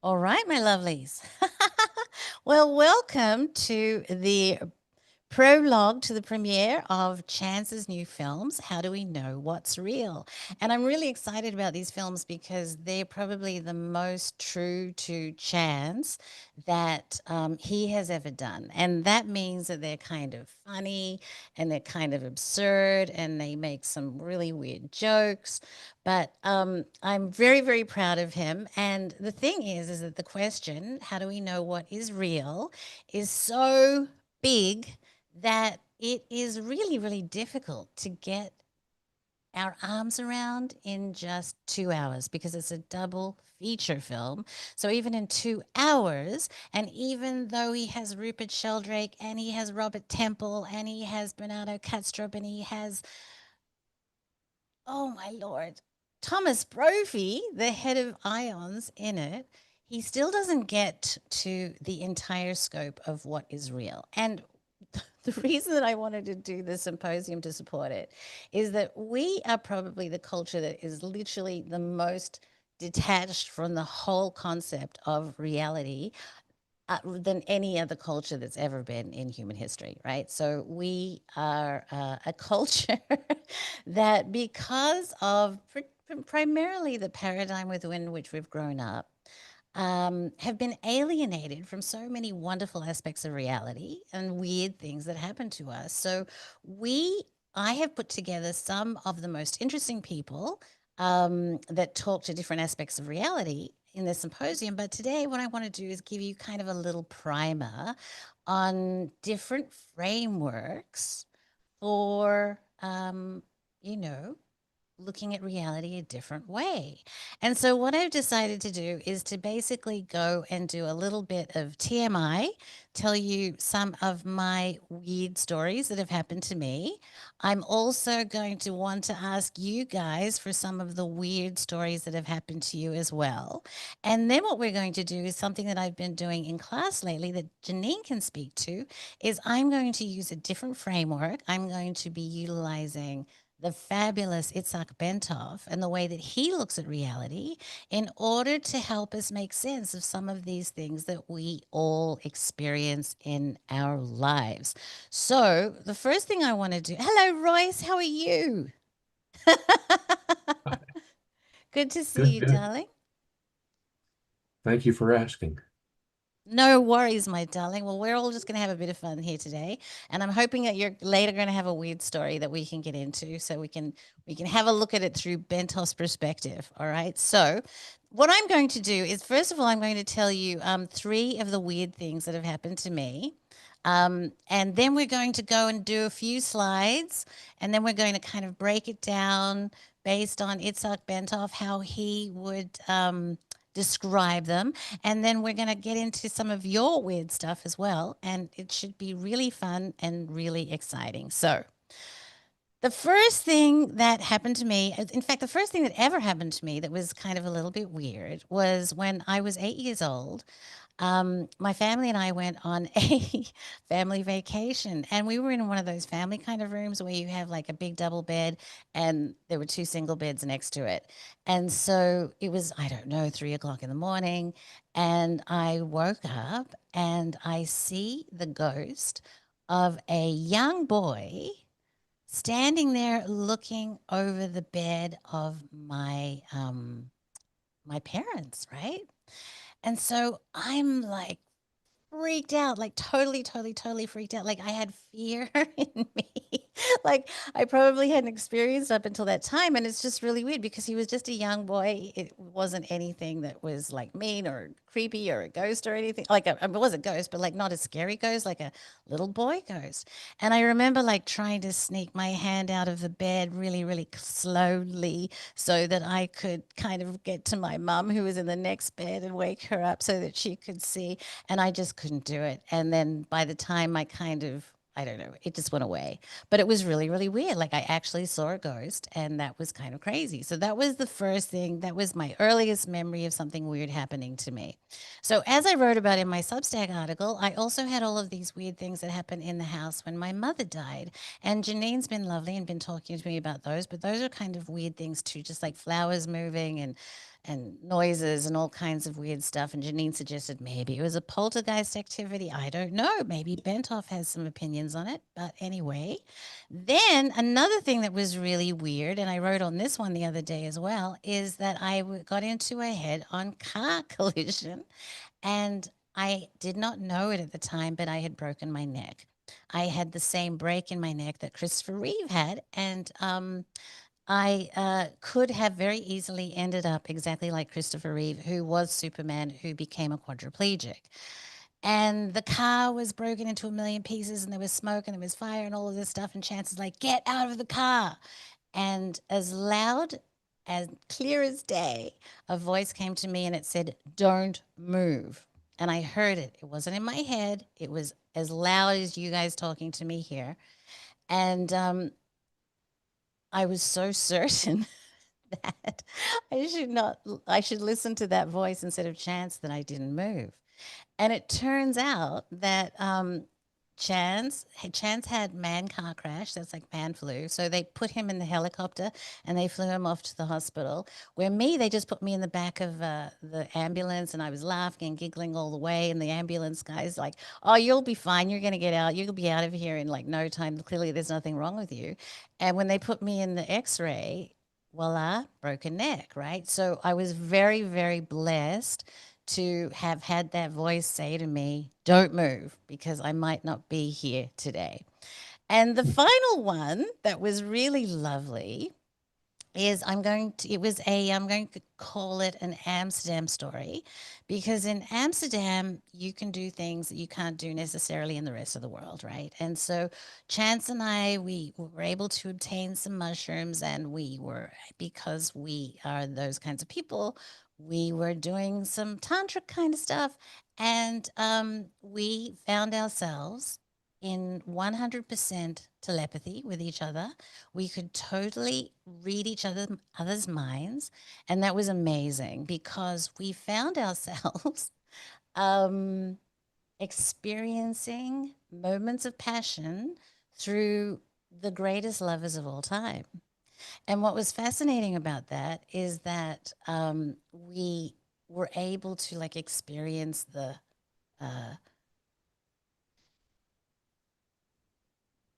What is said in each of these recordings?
All right, my lovelies. Well, welcome to the prologue to the premiere of Chance's new films, How Do We Know What's Real? And I'm really excited about these films because they're probably the most true to Chance that he has ever done. And that means that they're kind of funny and they're kind of absurd and they make some really weird jokes. But I'm very, very proud of him. And the thing is that the question, how do we know what is real, is so big that it is really, really difficult to get our arms around in just 2 hours because it's a double feature film. So even in 2 hours, and even though he has Rupert Sheldrake and he has Robert Temple and he has Bernardo Kastrup and he has, oh my lord, Thomas Brophy, the head of Ions in it, he still doesn't get to the entire scope of what is real. And the reason that I wanted to do the symposium to support it is that we are probably the culture that is literally the most detached from the whole concept of reality than any other culture that's ever been in human history, right? So we are a culture that, because of primarily the paradigm within which we've grown up, have been alienated from so many wonderful aspects of reality and weird things that happen to us. So I have put together some of the most interesting people that talk to different aspects of reality in this symposium. But today, what I want to do is give you kind of a little primer on different frameworks for, you know, looking at reality a different way. And so, what I've decided to do is to basically go and do a little bit of TMI, tell you some of my weird stories that have happened to me. I'm also going to want to ask you guys for some of the weird stories that have happened to you as well. And then what we're going to do is something that I've been doing in class lately that Janine can speak to is I'm going to use a different framework. I'm going to be utilizing the fabulous Itzhak Bentov and the way that he looks at reality in order to help us make sense of some of these things that we all experience in our lives. So, the first thing I want to do, hello, Royce, how are you? Good to see Good, you, good. darling. Thank you for asking. No worries, my darling. Well, we're all just going to have a bit of fun here today, and I'm hoping that you're later going to have a weird story that we can get into, so we can have a look at it through Bentos' perspective. All right. So, what I'm going to do is, first of all, I'm going to tell you three of the weird things that have happened to me, and then we're going to go and do a few slides, and then we're going to kind of break it down based on Itzhak Bentov, how he would describe them. And then we're going to get into some of your weird stuff as well. And it should be really fun and really exciting. So, the first thing that happened to me, in fact, the first thing that ever happened to me that was kind of a little bit weird was when I was 8 years old. My family and I went on a family vacation, and we were in one of those family kind of rooms where you have like a big double bed, and there were two single beds next to it. And so it was, I don't know, 3 o'clock in the morning, and I woke up and I see the ghost of a young boy standing there looking over the bed of my parents, right? And so I'm like freaked out, like totally, totally, totally freaked out. Like I had fear in me. Like I probably hadn't experienced up until that time. And it's just really weird because he was just a young boy. It wasn't anything that was like mean or creepy or a ghost or anything. Like it was a ghost, but like not a scary ghost, like a little boy ghost. And I remember like trying to sneak my hand out of the bed really, really slowly so that I could kind of get to my mum who was in the next bed and wake her up so that she could see, and I just couldn't do it. And then by the time I don't know, it just went away. But it was really, really weird. Like I actually saw a ghost, and that was kind of crazy. So that was the first thing. That was my earliest memory of something weird happening to me. So as I wrote about in my Substack article, I also had all of these weird things that happened in the house when my mother died. And Janine's been lovely and been talking to me about those, but those are kind of weird things too, just like flowers moving and noises and all kinds of weird stuff. And Janine suggested maybe it was a poltergeist activity. I don't know. Maybe Bentov has some opinions on it. But anyway, then another thing that was really weird, and I wrote on this one the other day as well, is that got into a head on car collision. And I did not know it at the time, but I had broken my neck. I had the same break in my neck that Christopher Reeve had. And I could have very easily ended up exactly like Christopher Reeve, who was Superman, who became a quadriplegic. And the car was broken into a million pieces, and there was smoke, and there was fire, and all of this stuff. And Chance is like, "Get out of the car!" And as loud, as clear as day, a voice came to me, and it said, "Don't move." And I heard it. It wasn't in my head. It was as loud as you guys talking to me here. And I was so certain that I should listen to that voice instead of Chance that I didn't move. And it turns out that Chance had man car crash. That's like man flu. So they put him in the helicopter and they flew him off to the hospital. Where me, they just put me in the back of the ambulance, and I was laughing and giggling all the way. And the ambulance guy's like, "Oh, you'll be fine. You're going to get out. You'll be out of here in like no time. Clearly, there's nothing wrong with you." And when they put me in the X-ray, voila, broken neck. Right. So I was very, very blessed to have had that voice say to me, "Don't move because I might not be here today." And the final one that was really lovely is I'm going to call it an Amsterdam story, because in Amsterdam you can do things that you can't do necessarily in the rest of the world, right? And so Chance and I, we were able to obtain some mushrooms, and because we are those kinds of people, we were doing some tantric kind of stuff, and we found ourselves in 100% telepathy with each other. We could totally read other's minds, and that was amazing because we found ourselves um, experiencing moments of passion through the greatest lovers of all time. And what was fascinating about that is that we were able to like experience the uh,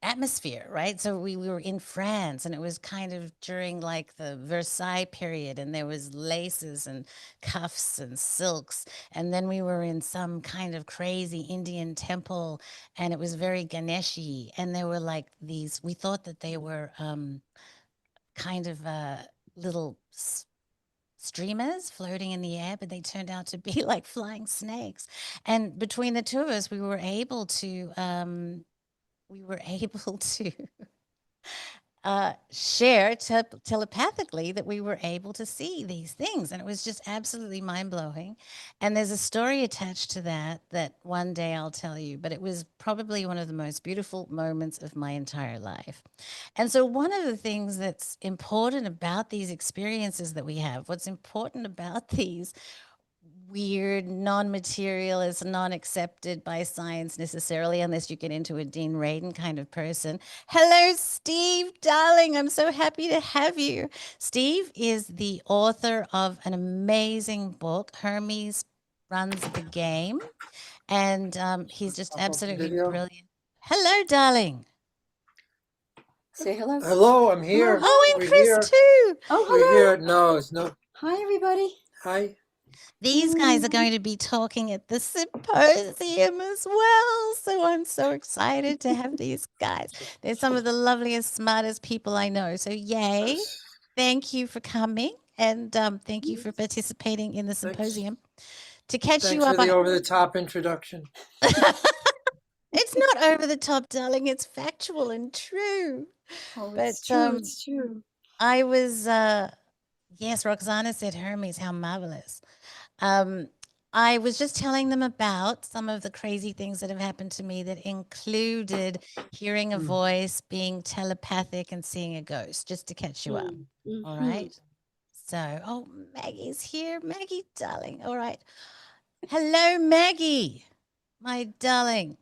atmosphere, right? So we were in France, and it was kind of during like the Versailles period, and there was laces and cuffs and silks. And then we were in some kind of crazy Indian temple, and it was very Ganeshi. And there were like these, we thought that they were kind of little streamers floating in the air, but they turned out to be like flying snakes. And between the two of us, we were able to share telepathically that we were able to see these things. And it was just absolutely mind blowing. And there's a story attached to that one day I'll tell you, but it was probably one of the most beautiful moments of my entire life. And so, one of the things that's important about these experiences that we have, what's important about these weird, non-materialist, non-accepted by science necessarily, unless you get into a Dean Radin kind of person. Hello, Steve, darling. I'm so happy to have you. Steve is the author of an amazing book, Hermes Runs the Game, and he's just Pop up the absolutely video. brilliant. Hello, darling. Say hello. Hello, I'm here. Oh, and We're Chris here. too. Oh, We're hello. here. No, it's not. Hi, everybody. Hi. These guys are going to be talking at the symposium as well. So I'm so excited to have these guys. They're some of the loveliest, smartest people I know. So, yay. Thank you for coming. And thank you for participating in the symposium. To catch you Thanks for up, the over-the-top introduction. it's not over the top, darling. It's factual and true. Oh, But it's true. It's true. I was, yes, Roxana said, Hermes, how marvelous. Um, I was just telling them about some of the crazy things that have happened to me that included hearing a voice, being telepathic, and seeing a ghost, just to catch you up. All right. So, oh, Maggie's here. Maggie, darling. All right. Hello, Maggie, my darling.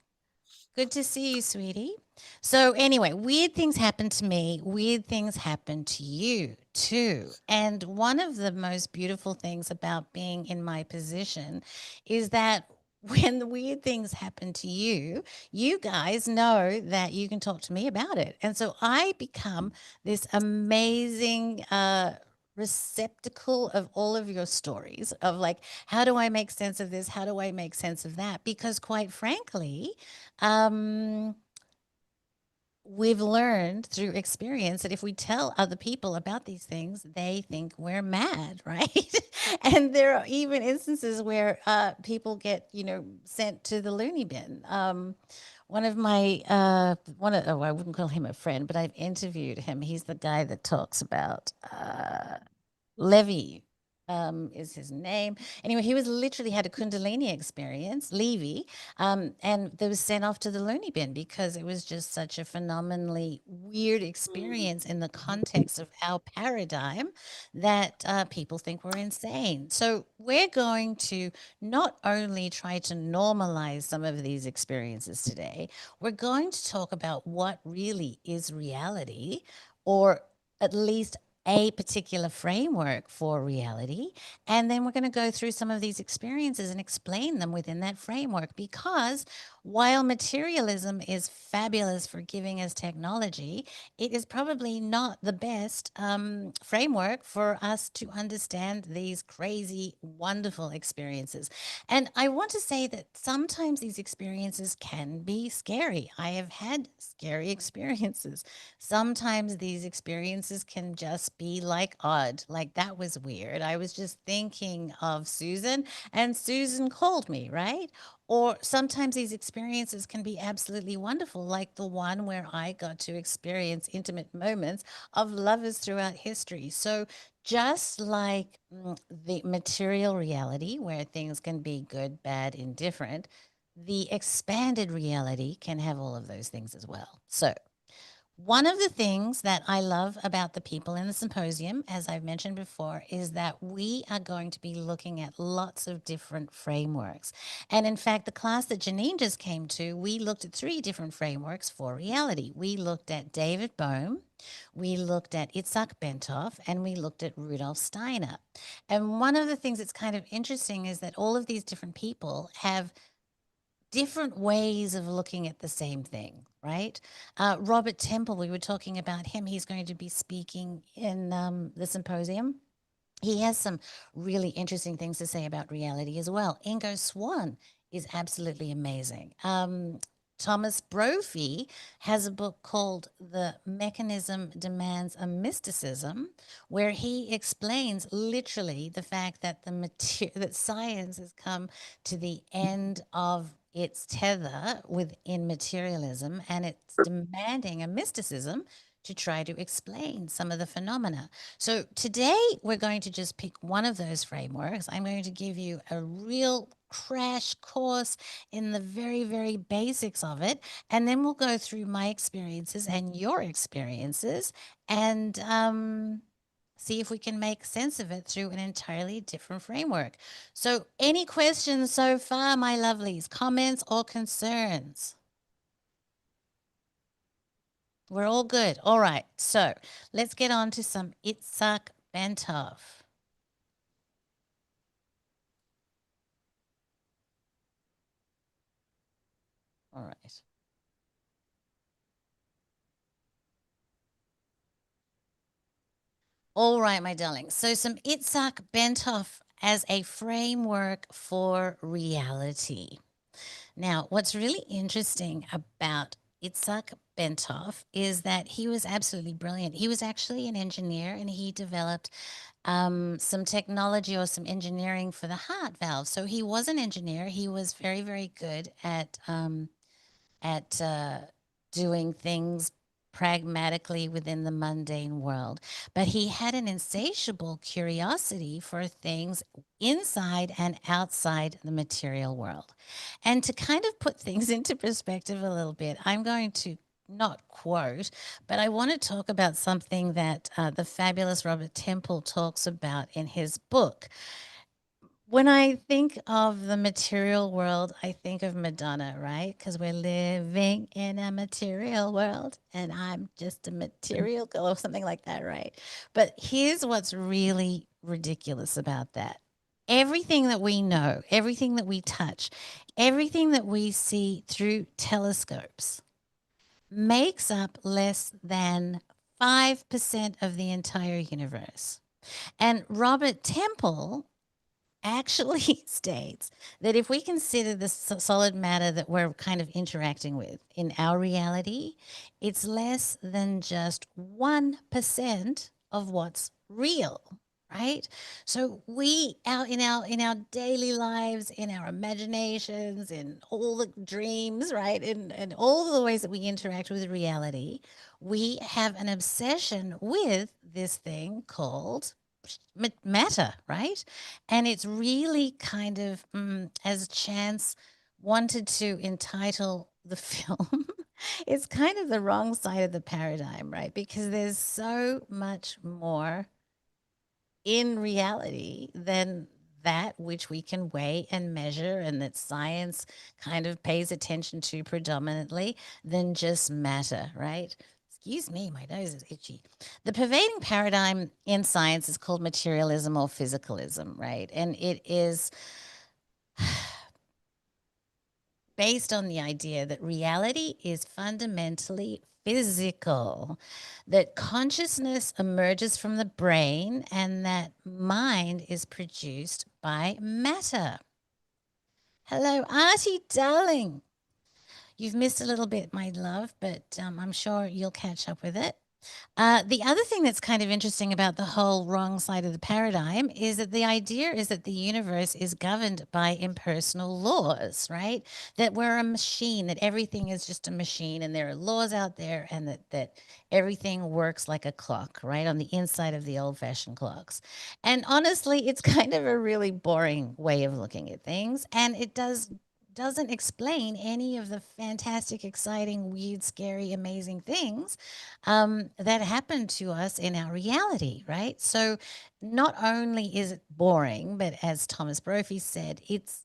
Good to see you, sweetie. So, anyway, weird things happen to me. Weird things happen to you too. And one of the most beautiful things about being in my position is that when the weird things happen to you, you guys know that you can talk to me about it. And so I become this amazing receptacle of all of your stories of like, how do I make sense of this? How do I make sense of that? Because quite frankly, um, we've learned through experience that if we tell other people about these things, they think we're mad, right? And there are even instances where people get, sent to the loony bin. One of my oh, I wouldn't call him a friend, but I've interviewed him. He's the guy that talks about Levy, is his name. Anyway, he was literally had a Kundalini experience, Levy, and they was sent off to the loony bin because it was just such a phenomenally weird experience in the context of our paradigm that people think we're insane. So we're going to not only try to normalize some of these experiences today, we're going to talk about what really is reality, or at least a particular framework for reality. And then we're going to go through some of these experiences and explain them within that framework. Because while materialism is fabulous for giving us technology, it is probably not the best framework for us to understand these crazy, wonderful experiences. And I want to say that sometimes these experiences can be scary. I have had scary experiences. Sometimes these experiences can just be like odd, like that was weird. I was just thinking of Susan and Susan called me, right? Or sometimes these experiences can be absolutely wonderful, like the one where I got to experience intimate moments of lovers throughout history. So, just like the material reality, where things can be good, bad, indifferent, the expanded reality can have all of those things as well. So, one of the things that I love about the people in the symposium, as I've mentioned before, is that we are going to be looking at lots of different frameworks. And in fact, the class that Janine just came to, we looked at 3 different frameworks for reality. We looked at David Bohm, we looked at Itzhak Bentov, and we looked at Rudolf Steiner. And one of the things that's kind of interesting is that all of these different people have different ways of looking at the same thing, right? Robert Temple, we were talking about him. He's going to be speaking in the symposium. He has some really interesting things to say about reality as well. Ingo Swann is absolutely amazing. Thomas Brophy has a book called The Mechanism Demands a Mysticism, where he explains literally the fact that that science has come to the end of its tether within materialism, and it's demanding a mysticism to try to explain some of the phenomena. So today we're going to just pick one of those frameworks. I'm going to give you a real crash course in the very, very basics of it. And then we'll go through my experiences and your experiences and see if we can make sense of it through an entirely different framework. So, any questions so far, my lovelies, comments or concerns? We're all good. All right. So let's get on to some Itzhak Bentov. All right. All right, my darling. So some Itzhak Bentov as a framework for reality. Now, what's really interesting about Itzhak Bentov is that he was absolutely brilliant. He was actually an engineer and he developed some technology or some engineering for the heart valve. So he was an engineer. He was very, very good at doing things pragmatically within the mundane world. But he had an insatiable curiosity for things inside and outside the material world. And to kind of put things into perspective a little bit, I'm going to not quote, but I want to talk about something that the fabulous Robert Temple talks about in his book. When I think of the material world, I think of Madonna, right? Because we're living in a material world and I'm just a material girl or something like that, right? But here's what's really ridiculous about that. Everything that we know, everything that we touch, everything that we see through telescopes makes up less than 5% of the entire universe. And Robert Temple actually states that if we consider the solid matter that we're kind of interacting with in our reality, it's less than just 1% of what's real, right? So we out in our daily lives, in our imaginations, in all the dreams, right? And all the ways that we interact with reality, we have an obsession with this thing called matter, right? And it's really kind of, as Chance wanted to entitle the film, it's kind of the wrong side of the paradigm, right? Because there's so much more in reality than that which we can weigh and measure and that science kind of pays attention to predominantly than just matter, right? Excuse me, my nose is itchy. The pervading paradigm in science is called materialism or physicalism, right? And it is based on the idea that reality is fundamentally physical, that consciousness emerges from the brain, and that mind is produced by matter. Hello, Artie, darling. You've missed a little bit, my love, but I'm sure you'll catch up with it. The other thing that's kind of interesting about the whole wrong side of the paradigm is that the idea is that the universe is governed by impersonal laws, right? That we're a machine, that everything is just a machine, and there are laws out there, and that everything works like a clock, right? On the inside of the old fashioned clocks. And honestly, it's kind of a really boring way of looking at things. And it doesn't explain any of the fantastic, exciting, weird, scary, amazing things that happen to us in our reality, right? So not only is it boring, but as Thomas Brophy said, it's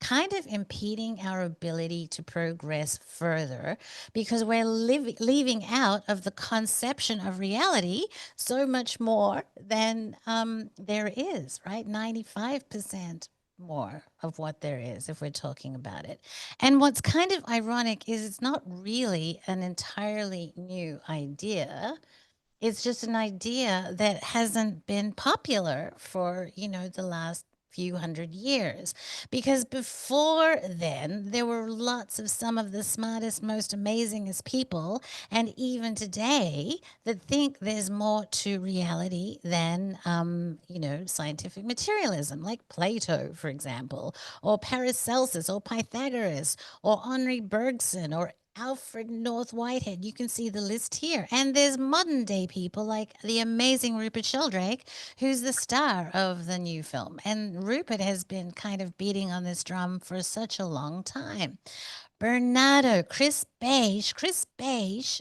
kind of impeding our ability to progress further because we're leaving out of the conception of reality so much more than there is, right? 95% more of what there is if we're talking about it. And what's kind of ironic is it's not really an entirely new idea. It's just an idea that hasn't been popular for, the last few hundred years. Because before then, there were lots of some of the smartest, most amazingest people, and even today, that think there's more to reality than, scientific materialism, like Plato, for example, or Paracelsus, or Pythagoras, or Henri Bergson, or Alfred North Whitehead. You can see the list here. And there's modern day people like the amazing Rupert Sheldrake, who's the star of the new film. And Rupert has been kind of beating on this drum for such a long time. Bernardo, Chris Beige,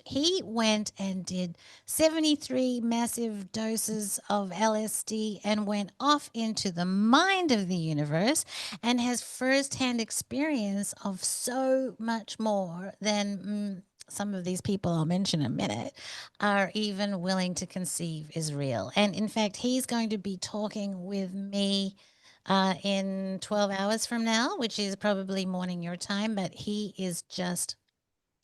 he went and did 73 massive doses of LSD and went off into the mind of the universe and has firsthand experience of so much more than some of these people I'll mention in a minute are even willing to conceive is real. And in fact, he's going to be talking with me in 12 hours from now, which is probably morning your time, but he is just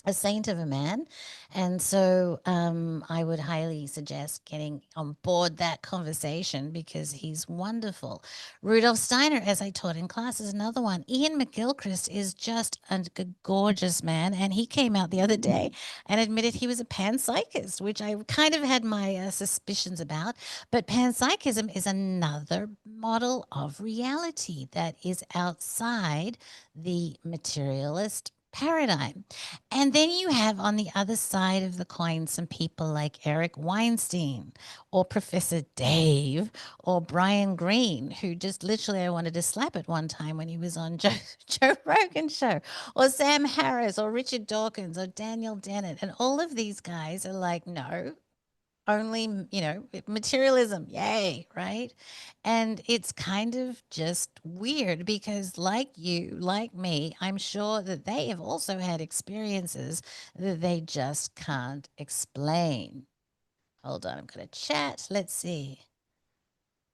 a saint of a man. And so I would highly suggest getting on board that conversation because he's wonderful. Rudolf Steiner, as I taught in class, is another one. Ian McGilchrist is just a gorgeous man. And he came out the other day and admitted he was a panpsychist, which I kind of had my suspicions about. But panpsychism is another model of reality that is outside the materialist paradigm. And then you have on the other side of the coin some people like Eric Weinstein or Professor Dave or Brian Greene, who just literally I wanted to slap at one time when he was on Joe Rogan's show, or Sam Harris or Richard Dawkins or Daniel Dennett. And all of these guys are like, no, only, materialism, yay, right? And it's kind of just weird because, like you, like me, I'm sure that they have also had experiences that they just can't explain. Hold on, I'm going to chat. Let's see.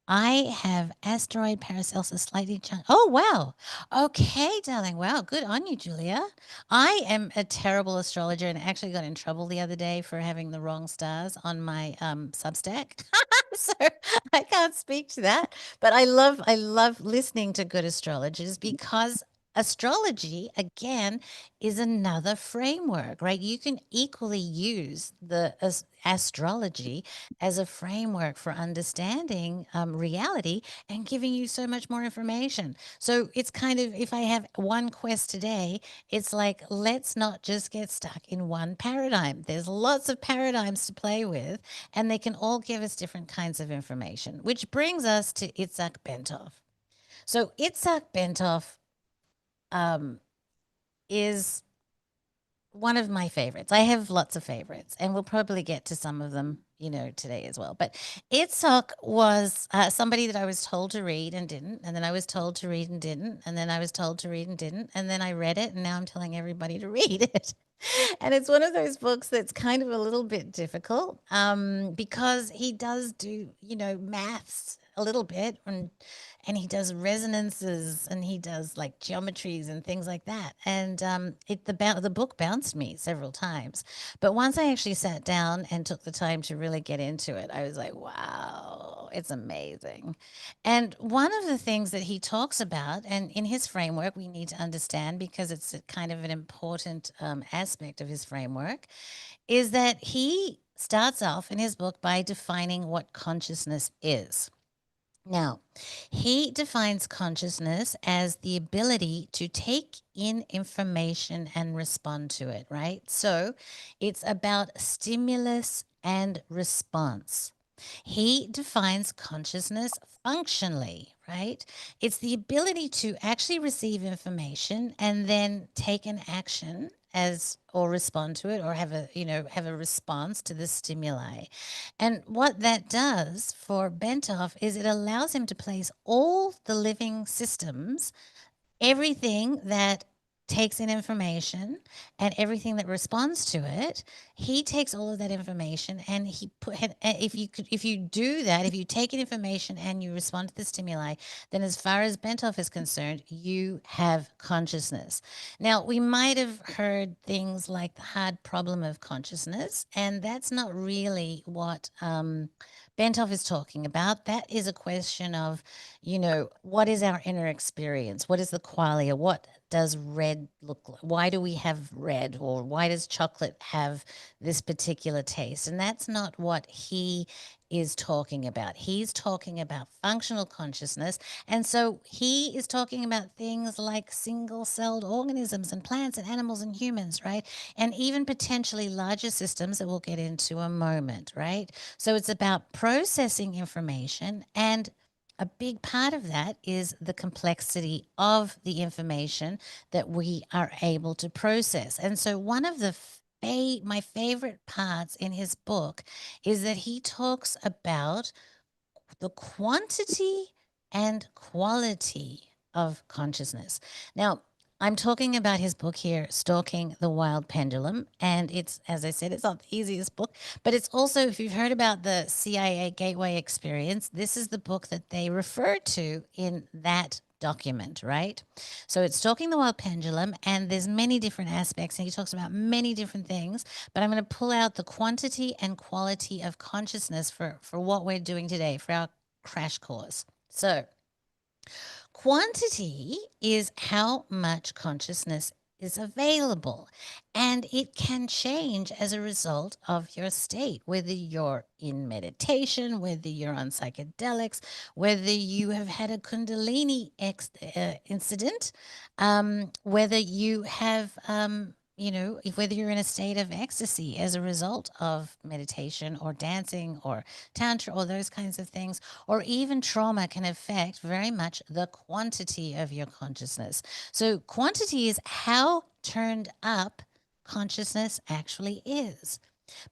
I have asteroid Paracelsus slightly chunk. Oh, wow. Okay, darling. Wow. Good on you, Julia. I am a terrible astrologer and actually got in trouble the other day for having the wrong stars on my Substack. So I can't speak to that. But I love listening to good astrologers because astrology, again, is another framework, right? You can equally use the astrology as a framework for understanding reality and giving you so much more information. So it's kind of, if I have one quest today, it's like, let's not just get stuck in one paradigm. There's lots of paradigms to play with, and they can all give us different kinds of information, which brings us to Itzhak Bentov. So Itzhak Bentov is one of my favorites. I have lots of favorites, and we'll probably get to some of them, today as well. But Itzhak was somebody that I was told to read and didn't, and then I was told to read and didn't, and then I was told to read and didn't, and then I read it, and now I'm telling everybody to read it. And it's one of those books that's kind of a little bit difficult because he does do, maths a little bit, and he does resonances, and he does like geometries and things like that. And the book bounced me several times, but once I actually sat down and took the time to really get into it, I was like, wow, it's amazing. And one of the things that he talks about, and in his framework, we need to understand because it's a kind of an important aspect of his framework, is that he starts off in his book by defining what consciousness is. Now, he defines consciousness as the ability to take in information and respond to it, right? So it's about stimulus and response. He defines consciousness functionally, right? It's the ability to actually receive information and then take an action as or respond to it or have a response to the stimuli. And what that does for Bentov is it allows him to place all the living systems, everything that takes in information and everything that responds to it. He takes all of that information and if you do that, if you take in information and you respond to the stimuli, then as far as Bentov is concerned, you have consciousness. Now, we might have heard things like the hard problem of consciousness, and that's not really what Bentov is talking about. That is a question of, what is our inner experience? What is the qualia? What does red look like? Why do we have red? Or why does chocolate have this particular taste? And that's not what he is talking about. He's talking about functional consciousness. And so he is talking about things like single celled organisms and plants and animals and humans, right? And even potentially larger systems that we'll get into a moment, right? So it's about processing information, and a big part of that is the complexity of the information that we are able to process. And so one of the my favorite parts in his book is that he talks about the quantity and quality of consciousness. Now, I'm talking about his book here, Stalking the Wild Pendulum. And it's, as I said, it's not the easiest book, but it's also, if you've heard about the CIA Gateway experience, this is the book that they refer to in that document, right? So it's Stalking the Wild Pendulum, and there's many different aspects, and he talks about many different things, but I'm going to pull out the quantity and quality of consciousness for what we're doing today, for our crash course. So quantity is how much consciousness is available, and it can change as a result of your state, whether you're in meditation, whether you're on psychedelics, whether you have had a Kundalini incident, whether you have whether you're in a state of ecstasy as a result of meditation or dancing or tantra or those kinds of things, or even trauma can affect very much the quantity of your consciousness. So, quantity is how turned up consciousness actually is.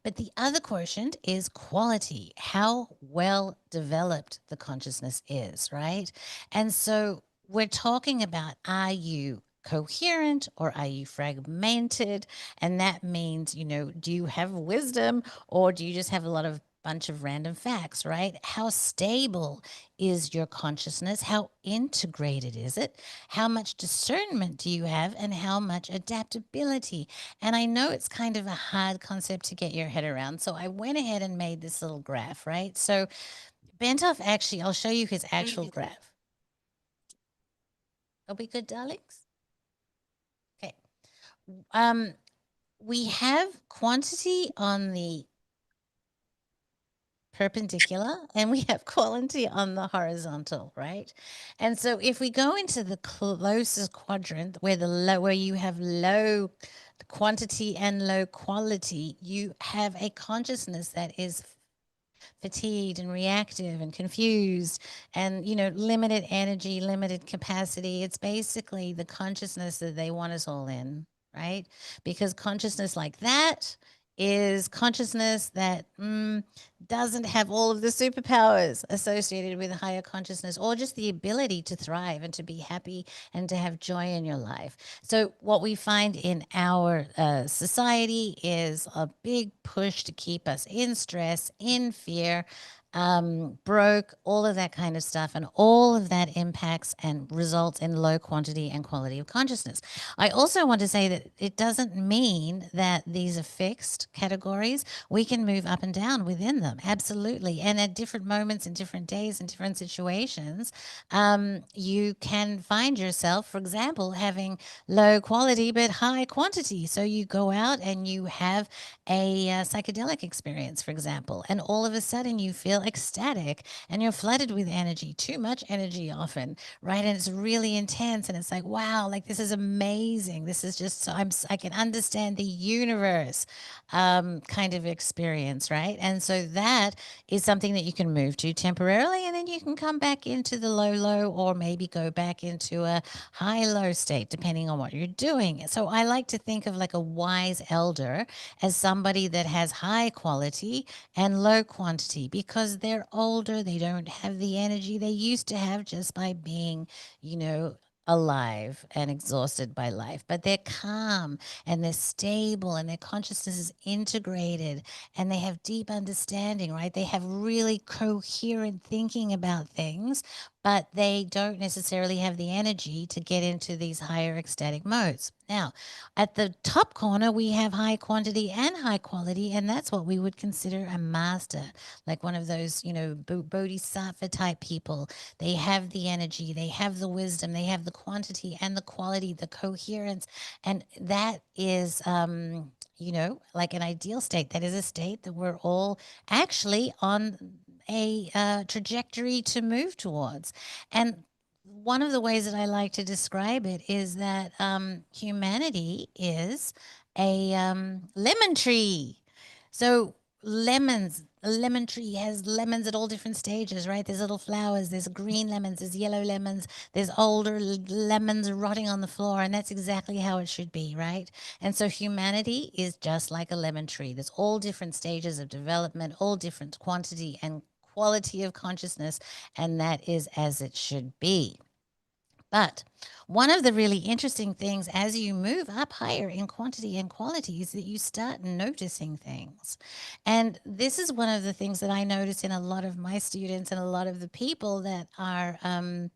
But the other quotient is quality, how well developed the consciousness is, right? And so we're talking about, are you coherent or are you fragmented? And that means, do you have wisdom or do you just have a lot of bunch of random facts, right? How stable is your consciousness? How integrated is it? How much discernment do you have and how much adaptability? And I know it's kind of a hard concept to get your head around. So I went ahead and made this little graph, right? So Bentov actually, I'll show you his actual graph. Are we good, darlings? Okay. We have quantity on the perpendicular and we have quality on the horizontal, right? And so if we go into the closest quadrant where where you have low quantity and low quality, you have a consciousness that is fatigued and reactive and confused and limited energy, limited capacity. It's basically the consciousness that they want us all in, right? Because consciousness like that is consciousness that doesn't have all of the superpowers associated with higher consciousness or just the ability to thrive and to be happy and to have joy in your life. So what we find in our society is a big push to keep us in stress, in fear, broke, all of that kind of stuff. And all of that impacts and results in low quantity and quality of consciousness. I also want to say that it doesn't mean that these are fixed categories. We can move up and down within them. Absolutely. And at different moments, in different days, in different situations, you can find yourself, for example, having low quality but high quantity. So you go out and you have a psychedelic experience, for example, and all of a sudden you feel ecstatic and you're flooded with energy, too much energy often, right? And it's really intense and it's like, wow, like this is amazing. This is just so I can understand the universe kind of experience, right? And so that is something that you can move to temporarily and then you can come back into the low or maybe go back into a high-low state depending on what you're doing. So I like to think of like a wise elder as somebody that has high quality and low quantity because they're older, they don't have the energy they used to have just by being, alive and exhausted by life, but they're calm and they're stable and their consciousness is integrated and they have deep understanding, right? They have really coherent thinking about things, but they don't necessarily have the energy to get into these higher ecstatic modes. Now, at the top corner, we have high quantity and high quality, and that's what we would consider a master, like one of those, bodhisattva type people. They have the energy, they have the wisdom, they have the quantity and the quality, the coherence, and that is, like an ideal state. That is a state that we're all actually on a trajectory to move towards. And one of the ways that I like to describe it is that humanity is a lemon tree. So a lemon tree has lemons at all different stages, right? There's little flowers, there's green lemons, there's yellow lemons, there's older lemons rotting on the floor, and that's exactly how it should be, right? And so humanity is just like a lemon tree. There's all different stages of development, all different quantity and quality of consciousness, and that is as it should be. But one of the really interesting things as you move up higher in quantity and quality is that you start noticing things. And this is one of the things that I notice in a lot of my students and a lot of the people that are come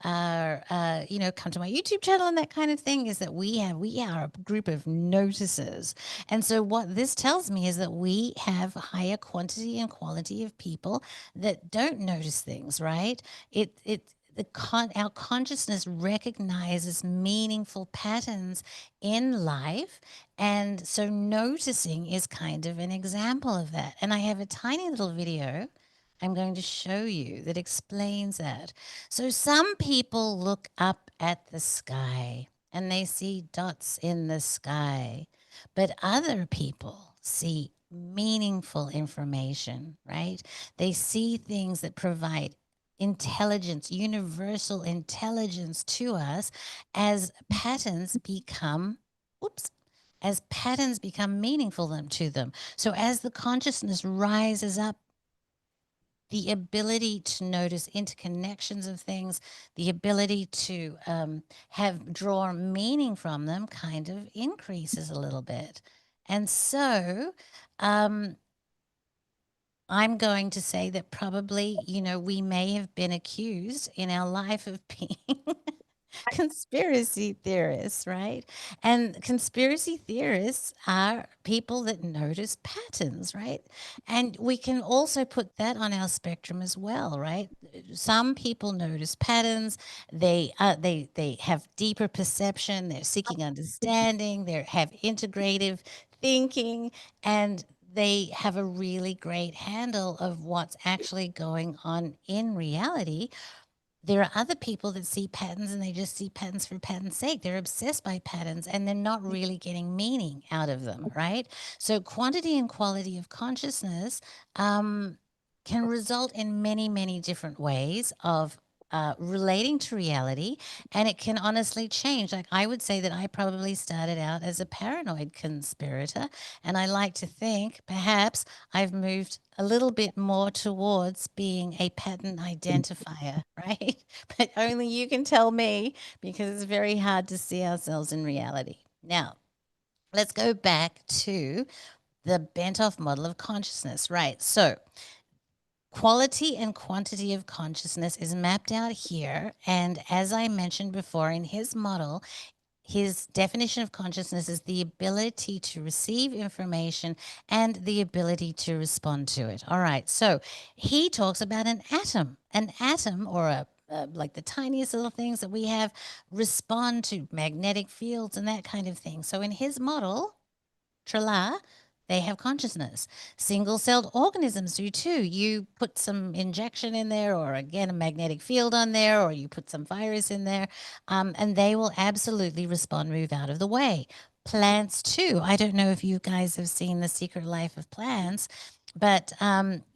to my YouTube channel and that kind of thing is that we are a group of noticers. And so what this tells me is that we have higher quantity and quality of people that don't notice things, right? Our consciousness recognizes meaningful patterns in life, and so noticing is kind of an example of that. And I have a tiny little video I'm going to show you that explains that. So some people look up at the sky and they see dots in the sky, but other people see meaningful information, right? They see things that provide intelligence, universal intelligence to us as patterns become, oops, as patterns become meaningful to them. So as the consciousness rises up, the ability to notice interconnections of things, the ability to draw meaning from them kind of increases a little bit. And so I'm going to say that probably, we may have been accused in our life of being conspiracy theorists, right? And conspiracy theorists are people that notice patterns, right? And we can also put that on our spectrum as well, right? Some people notice patterns. They have deeper perception. They're seeking understanding. They have integrative thinking, and they have a really great handle of what's actually going on in reality. There are other people that see patterns and they just see patterns for patterns' sake. They're obsessed by patterns and they're not really getting meaning out of them, right? So, quantity and quality of consciousness can result in many, many different ways of relating to reality, and it can honestly change. Like, I would say that I probably started out as a paranoid conspirator, and I like to think perhaps I've moved a little bit more towards being a pattern identifier, right? But only you can tell me, because it's very hard to see ourselves in reality. Now, let's go back to the Bentov model of consciousness, right? So, quality and quantity of consciousness is mapped out here. And as I mentioned before, in his model, his definition of consciousness is the ability to receive information and the ability to respond to it. All right. So he talks about an atom. An atom, or like the tiniest little things that we have, respond to magnetic fields and that kind of thing. So in his model, Trala, they have consciousness. Single celled organisms do too. You put some injection in there, or again, a magnetic field on there, or you put some virus in there, and they will absolutely respond, move out of the way. Plants too. I don't know if you guys have seen The Secret Life of Plants, but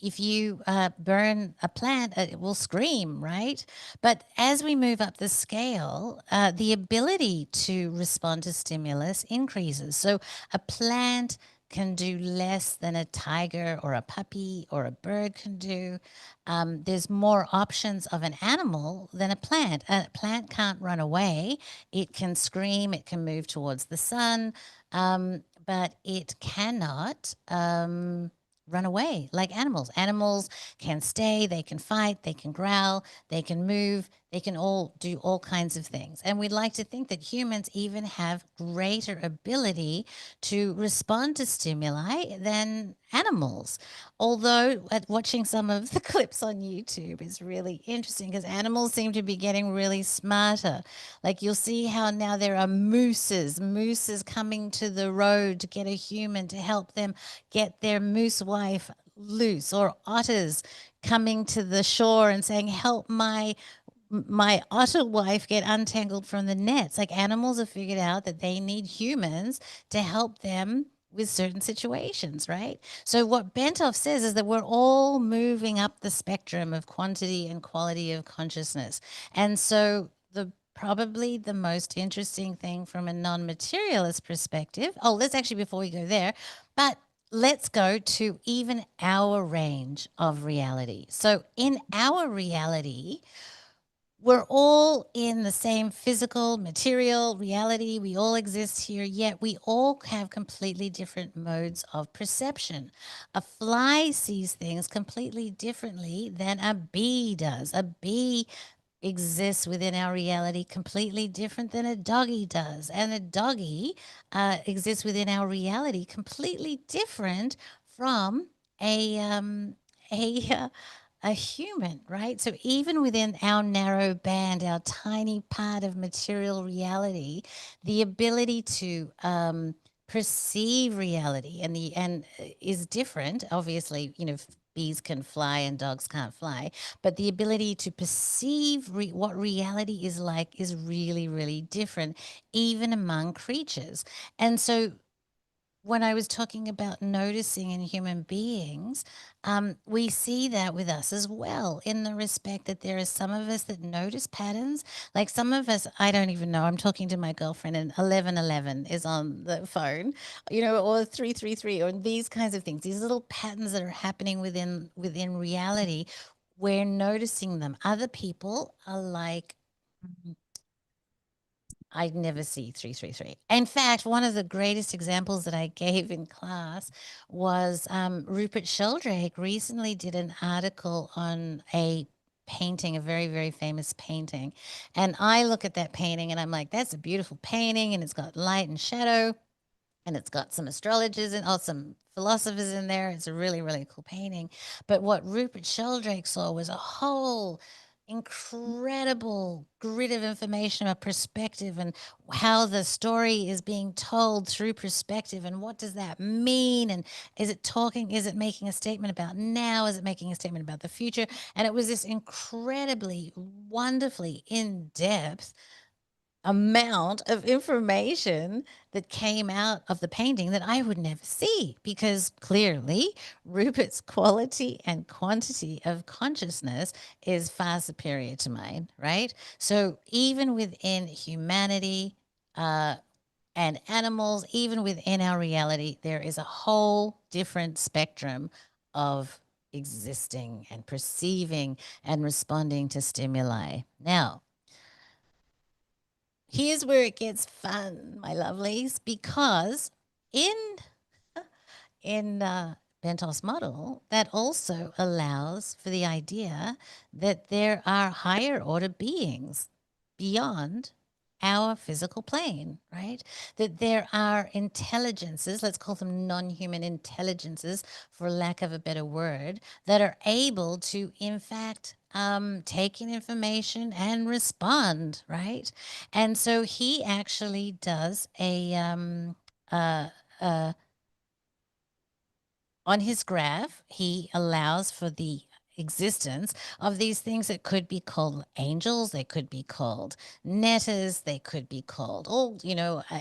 if you burn a plant, it will scream, right? But as we move up the scale, the ability to respond to stimulus increases. So a plant can do less than a tiger or a puppy or a bird can do. There's more options of an animal than a plant. A plant can't run away. It can scream, it can move towards the sun, but it cannot run away like animals. Animals can stay, they can fight, they can growl, they can move, they can all do all kinds of things. And we'd like to think that humans even have greater ability to respond to stimuli than animals. Although watching some of the clips on YouTube is really interesting, because animals seem to be getting really smarter. Like, you'll see how now there are mooses coming to the road to get a human to help them get their moose wife loose, or otters coming to the shore and saying, help my otter wife get untangled from the nets. Like, animals have figured out that they need humans to help them with certain situations, right? So what Bentov says is that we're all moving up the spectrum of quantity and quality of consciousness. And so probably the most interesting thing from a non-materialist perspective. Oh, let's actually, before we go there, but let's go to even our range of reality. So in our reality, we're all in the same physical, material reality. We all exist here, yet we all have completely different modes of perception. A fly sees things completely differently than a bee does. A bee exists within our reality completely different than a doggy does. And a doggy exists within our reality completely different from a a human, right? So even within our narrow band, our tiny part of material reality, the ability to perceive reality and is different. Obviously, bees can fly and dogs can't fly, but the ability to perceive what reality is like is really, really different, even among creatures. And so when I was talking about noticing in human beings, we see that with us as well, in the respect that there are some of us that notice patterns. Like some of us, I don't even know. I'm talking to my girlfriend, and 1111 is on the phone, or 333, or these kinds of things. These little patterns that are happening within reality. We're noticing them. Other people are like, I never see 333. In fact, one of the greatest examples that I gave in class was Rupert Sheldrake recently did an article on a painting, a very, very famous painting. And I look at that painting and I'm like, that's a beautiful painting and it's got light and shadow and it's got some astrologers and some philosophers in there. It's a really, really cool painting. But what Rupert Sheldrake saw was a whole incredible grid of information about perspective and how the story is being told through perspective and what does that mean, and is it making a statement about now, is it making a statement about the future? And it was this incredibly wonderfully in-depth amount of information that came out of the painting that I would never see, because clearly Rupert's quality and quantity of consciousness is far superior to mine, right? So even within humanity and animals, even within our reality, there is a whole different spectrum of existing and perceiving and responding to stimuli. Now, here's where it gets fun, my lovelies, because in Bentov's model, that also allows for the idea that there are higher order beings beyond our physical plane, right? That there are intelligences, let's call them non-human intelligences, for lack of a better word, that are able to, in fact, take in information and respond, right? And so he actually does uh, uh, on his graph, he allows for the existence of these things that could be called angels, they could be called netters, they could be called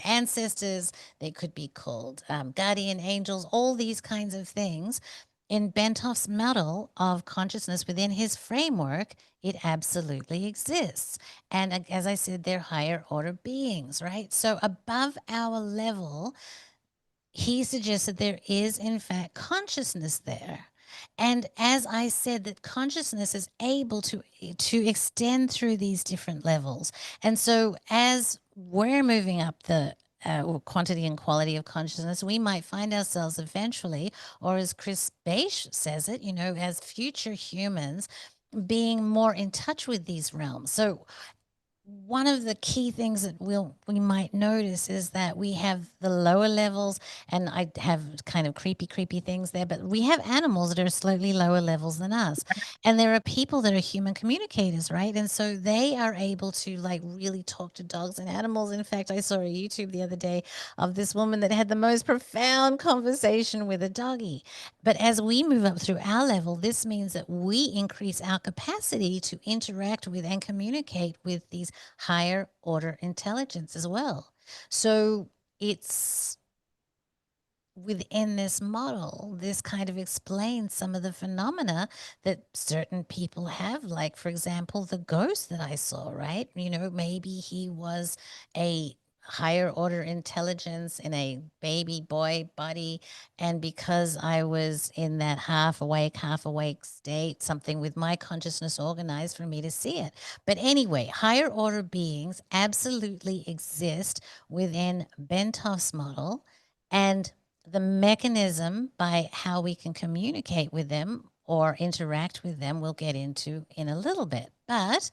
ancestors, they could be called guardian angels, all these kinds of things. In Bentov's model of consciousness within his framework, it absolutely exists. And as I said, they're higher order beings, right? So above our level, he suggests that there is, in fact, consciousness there. And as I said, that consciousness is able to extend through these different levels. And so as we're moving up the quantity and quality of consciousness, we might find ourselves eventually, or as Chris Beisch says it, as future humans, being more in touch with these realms. So one of the key things that we might notice is that we have the lower levels, and I have kind of creepy things there, but we have animals that are slightly lower levels than us, and there are people that are human communicators, right? And so they are able to like really talk to dogs and animals. In fact, I saw a YouTube the other day of this woman that had the most profound conversation with a doggy. But as we move up through our level, this means that we increase our capacity to interact with and communicate with these higher order intelligence as well. So it's within this model, this kind of explains some of the phenomena that certain people have. Like, for example, the ghost that I saw, right? Maybe he was a higher order intelligence in a baby boy body. And because I was in that half awake state, something with my consciousness organized for me to see it. But anyway, higher order beings absolutely exist within Bentov's model. And the mechanism by how we can communicate with them or interact with them we'll get into in a little bit. But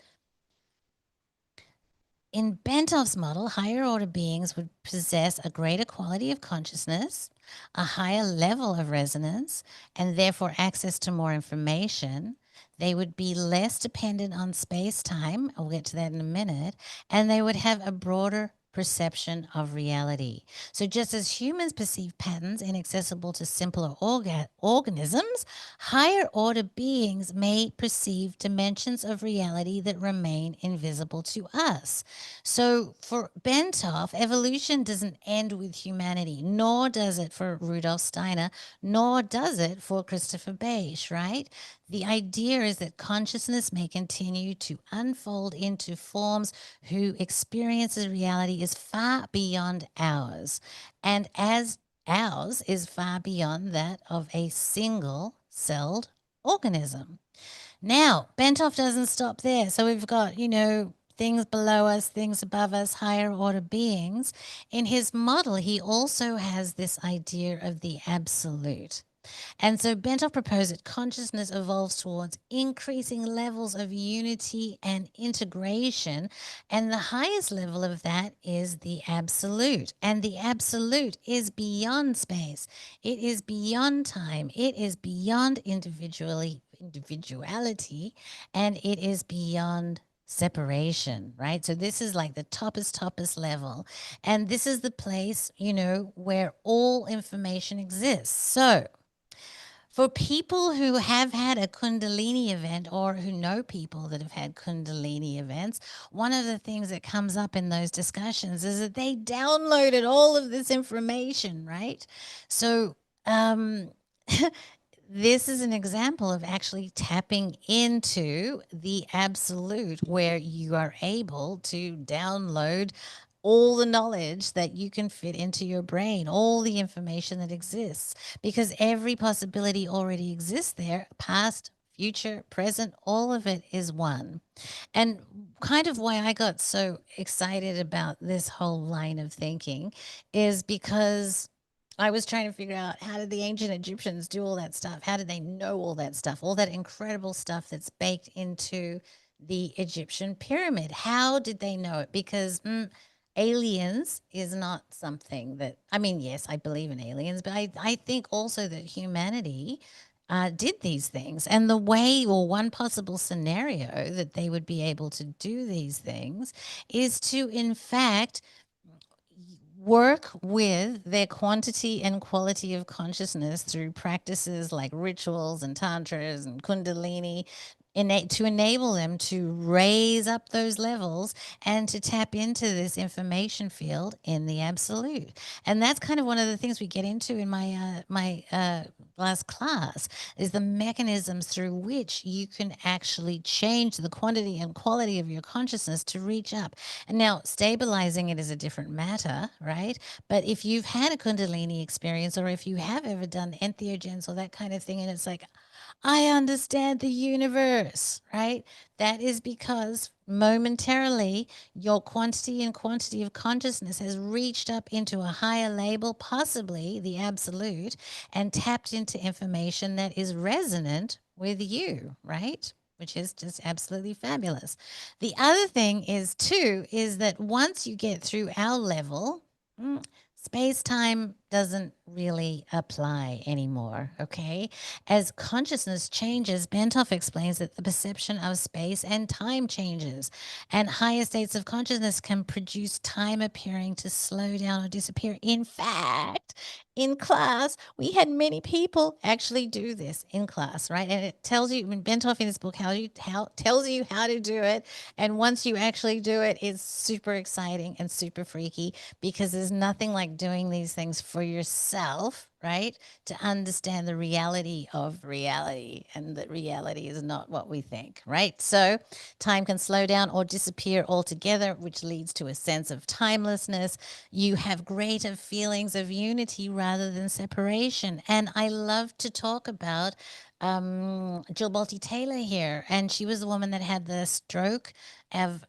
in Bentov's model, higher order beings would possess a greater quality of consciousness, a higher level of resonance, and therefore access to more information. They would be less dependent on space time. I'll get to that in a minute. And they would have a broader perception of reality. So, just as humans perceive patterns inaccessible to simpler organisms, higher order beings may perceive dimensions of reality that remain invisible to us. So, for Bentov, evolution doesn't end with humanity, nor does it for Rudolf Steiner, nor does it for Christopher Beige, right? The idea is that consciousness may continue to unfold into forms who experiences reality is far beyond ours, and as ours is far beyond that of a single celled organism. Now, Bentov doesn't stop there. So we've got, things below us, things above us, higher order beings. In his model, he also has this idea of the absolute. And so Bentov proposed that consciousness evolves towards increasing levels of unity and integration. And the highest level of that is the absolute. And the absolute is beyond space, it is beyond time, it is beyond individuality, and it is beyond separation, right? So this is like the toppest level. And this is the place, where all information exists. So for people who have had a Kundalini event or who know people that have had Kundalini events, one of the things that comes up in those discussions is that they downloaded all of this information, right? So, um, this is an example of actually tapping into the absolute where you are able to download all the knowledge that you can fit into your brain, all the information that exists, because every possibility already exists there, past, future, present, all of it is one. And kind of why I got so excited about this whole line of thinking is because I was trying to figure out, how did the ancient Egyptians do all that stuff? How did they know all that stuff? All that incredible stuff that's baked into the Egyptian pyramid. How did they know it? Because aliens is not something that, I mean, yes, I believe in aliens, but I think also that humanity did these things. And the way, or one possible scenario that they would be able to do these things is to, in fact, work with their quantity and quality of consciousness through practices like rituals and tantras and kundalini, to enable them to raise up those levels and to tap into this information field in the absolute. And that's kind of one of the things we get into in my last class, is the mechanisms through which you can actually change the quantity and quality of your consciousness to reach up. And now stabilizing it is a different matter, right? But if you've had a Kundalini experience, or if you have ever done entheogens or that kind of thing, and it's like, I understand the universe, right? That is because momentarily your quantity and quantity of consciousness has reached up into a higher label, possibly the absolute, and tapped into information that is resonant with you, right? Which is just absolutely fabulous. The other thing is, too, is that once you get through our level, space time doesn't really apply anymore, okay? As consciousness changes, Bentov explains that the perception of space and time changes, and higher states of consciousness can produce time appearing to slow down or disappear. In fact, in class, we had many people actually do this in class, right? And it tells you, when Bentov in his book, how tells you how to do it. And once you actually do it, it's super exciting and super freaky, because there's nothing like doing these things for yourself, right? To understand the reality of reality, and that reality is not what we think, right? So time can slow down or disappear altogether, which leads to a sense of timelessness. You have greater feelings of unity rather than separation. And I love to talk about Jill Bolte Taylor here, and she was the woman that had the stroke of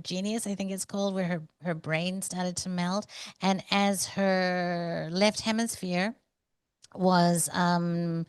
genius, I think it's called, where her brain started to melt, and as her left hemisphere was not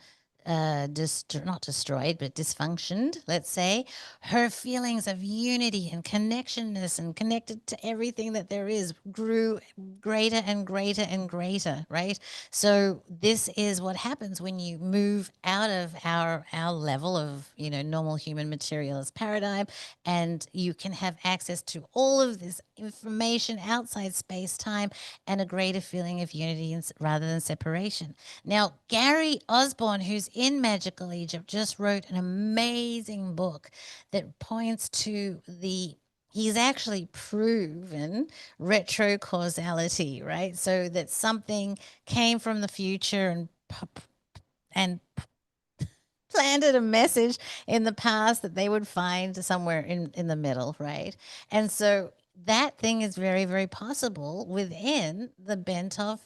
destroyed, but dysfunctioned, let's say, her feelings of unity and connectionness and connected to everything that there is grew greater and greater and greater, right? So this is what happens when you move out of our level of, normal human materialist paradigm, and you can have access to all of this information outside space-time and a greater feeling of unity rather than separation. Now, Gary Osborne, who's in Magical Egypt, just wrote an amazing book that points to he's actually proven retrocausality, right? So that something came from the future and planted a message in the past that they would find somewhere in the middle, right? And so that thing is very, very possible within the Bentov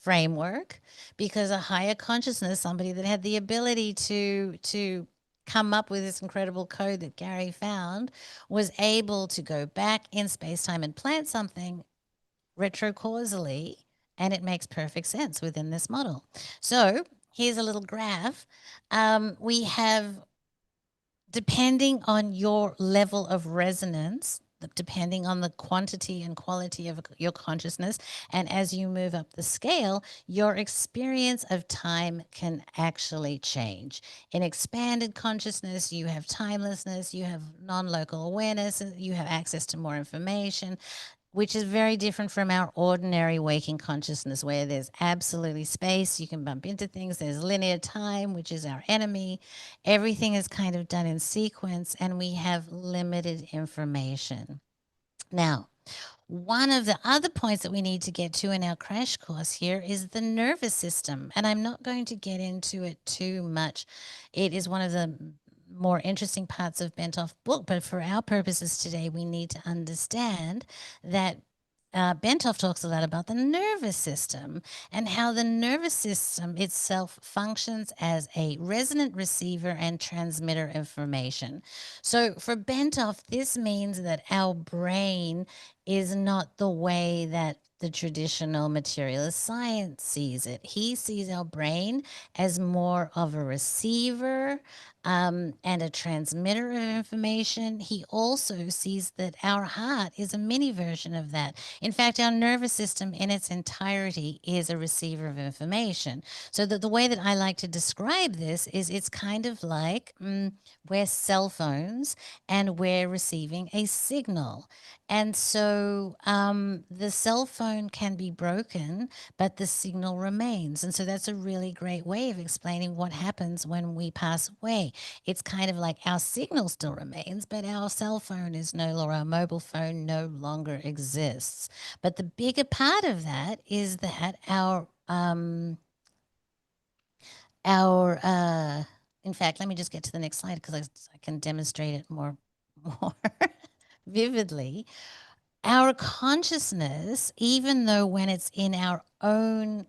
framework, because a higher consciousness, somebody that had the ability to come up with this incredible code that Gary found, was able to go back in space-time and plant something retrocausally, and it makes perfect sense within this model. So here's a little graph. We have, depending on your level of resonance, depending on the quantity and quality of your consciousness, and as you move up the scale, your experience of time can actually change. In expanded consciousness, you have timelessness, you have non-local awareness, you have access to more information, which is very different from our ordinary waking consciousness, where there's absolutely space. You can bump into things. There's linear time, which is our enemy. Everything is kind of done in sequence, and we have limited information. Now, one of the other points that we need to get to in our crash course here is the nervous system. And I'm not going to get into it too much. It is one of the more interesting parts of Bentov's book, but for our purposes today, we need to understand that Bentov talks a lot about the nervous system and how the nervous system itself functions as a resonant receiver and transmitter information. So for Bentov, this means that our brain is not the way that the traditional materialist science sees it. He sees our brain as more of a receiver and a transmitter of information. He also sees that our heart is a mini version of that. In fact, our nervous system in its entirety is a receiver of information. So that the way that I like to describe this is it's kind of like we're cell phones and we're receiving a signal. And so the cell phone can be broken, but the signal remains. And so that's a really great way of explaining what happens when we pass away. It's kind of like our signal still remains, but our cell phone is no longer, our mobile phone no longer exists. But the bigger part of that is that in fact, let me just get to the next slide because I can demonstrate it more vividly. Our consciousness, even though when it's in our own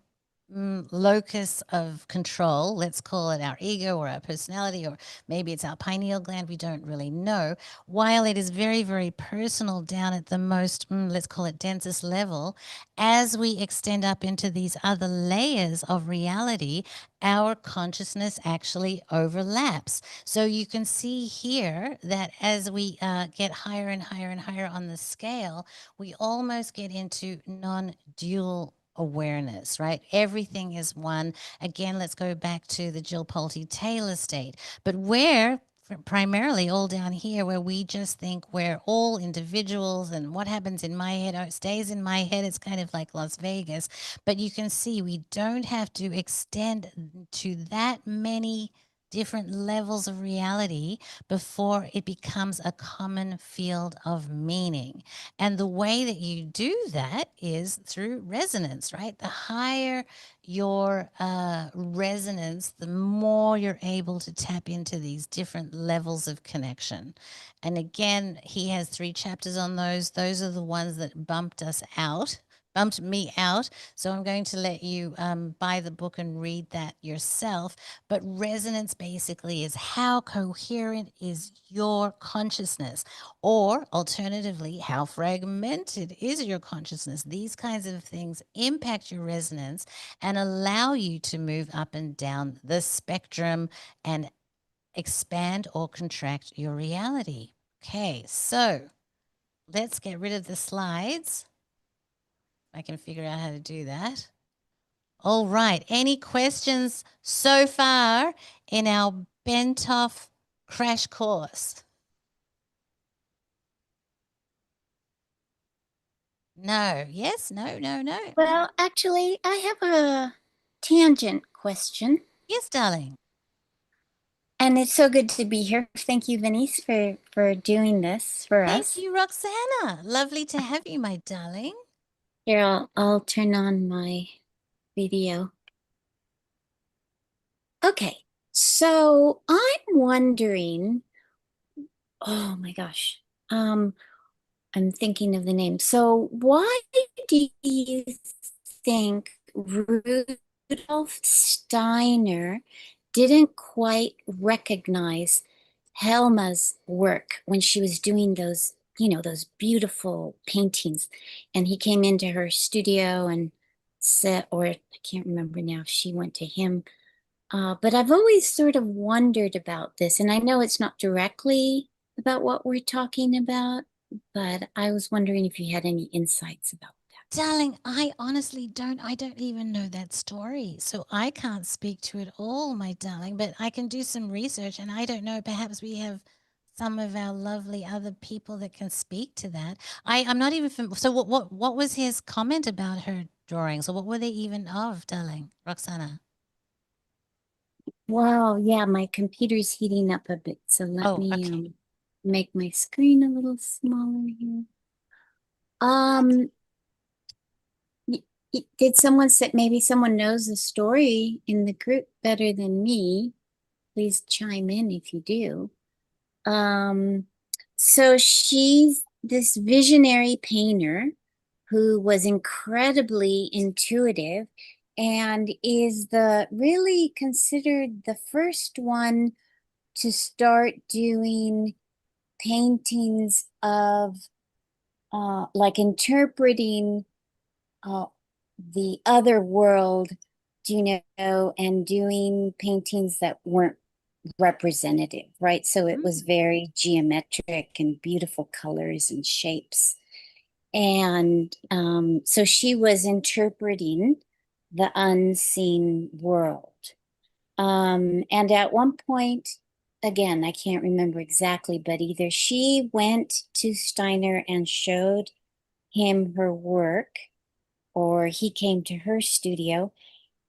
locus of control, let's call it our ego or our personality, or maybe it's our pineal gland, we don't really know, while it is very, very personal down at the most, let's call it densest level, as we extend up into these other layers of reality, our consciousness actually overlaps. So you can see here that as we get higher and higher and higher on the scale, we almost get into non-dual awareness, right? Everything is one. Again, let's go back to the Jill Pulte Taylor state. But we're primarily all down here where we just think we're all individuals and what happens in my head stays in my head. It's kind of like Las Vegas. But you can see we don't have to extend to that many different levels of reality before it becomes a common field of meaning. And the way that you do that is through resonance, right? The higher your resonance, the more you're able to tap into these different levels of connection. And again, he has 3 chapters on those. Those are the ones that bumped me out. So I'm going to let you buy the book and read that yourself. But resonance basically is how coherent is your consciousness, or alternatively, how fragmented is your consciousness. These kinds of things impact your resonance and allow you to move up and down the spectrum and expand or contract your reality. Okay, so let's get rid of the slides. I can figure out how to do that. All right. Any questions so far in our Bentov crash course? No. Yes. No. No. No. Well, actually, I have a tangent question. Yes, darling. And it's so good to be here. Thank you, Venice, for doing this for Thank us. you, Roxana. Lovely to have you, my darling. Here, I'll turn on my video. Okay, so I'm wondering, oh my gosh, I'm thinking of the name. So why do you think Rudolf Steiner didn't quite recognize Helma's work when she was doing those, those beautiful paintings? And he came into her studio and said, or I can't remember now if she went to him. But I've always sort of wondered about this, and I know it's not directly about what we're talking about, but I was wondering if you had any insights about that. Darling, I honestly don't. I don't even know that story. So I can't speak to it all, my darling, but I can do some research and I don't know. Perhaps we have some of our lovely other people that can speak to that. I'm not even so what was his comment about her drawings or what were they even of, darling? Roxana. Wow, yeah, my computer's heating up a bit, so let Oh, me okay. make my screen a little smaller here. Um, did someone say, maybe someone knows the story in the group better than me? Please chime in if you do. So she's this visionary painter who was incredibly intuitive and is the really considered the first one to start doing paintings of like interpreting uh, the other world, and doing paintings that weren't representative, right? So it was very geometric and beautiful colors and shapes. And so she was interpreting the unseen world. And at one point, again, I can't remember exactly, but either she went to Steiner and showed him her work, or he came to her studio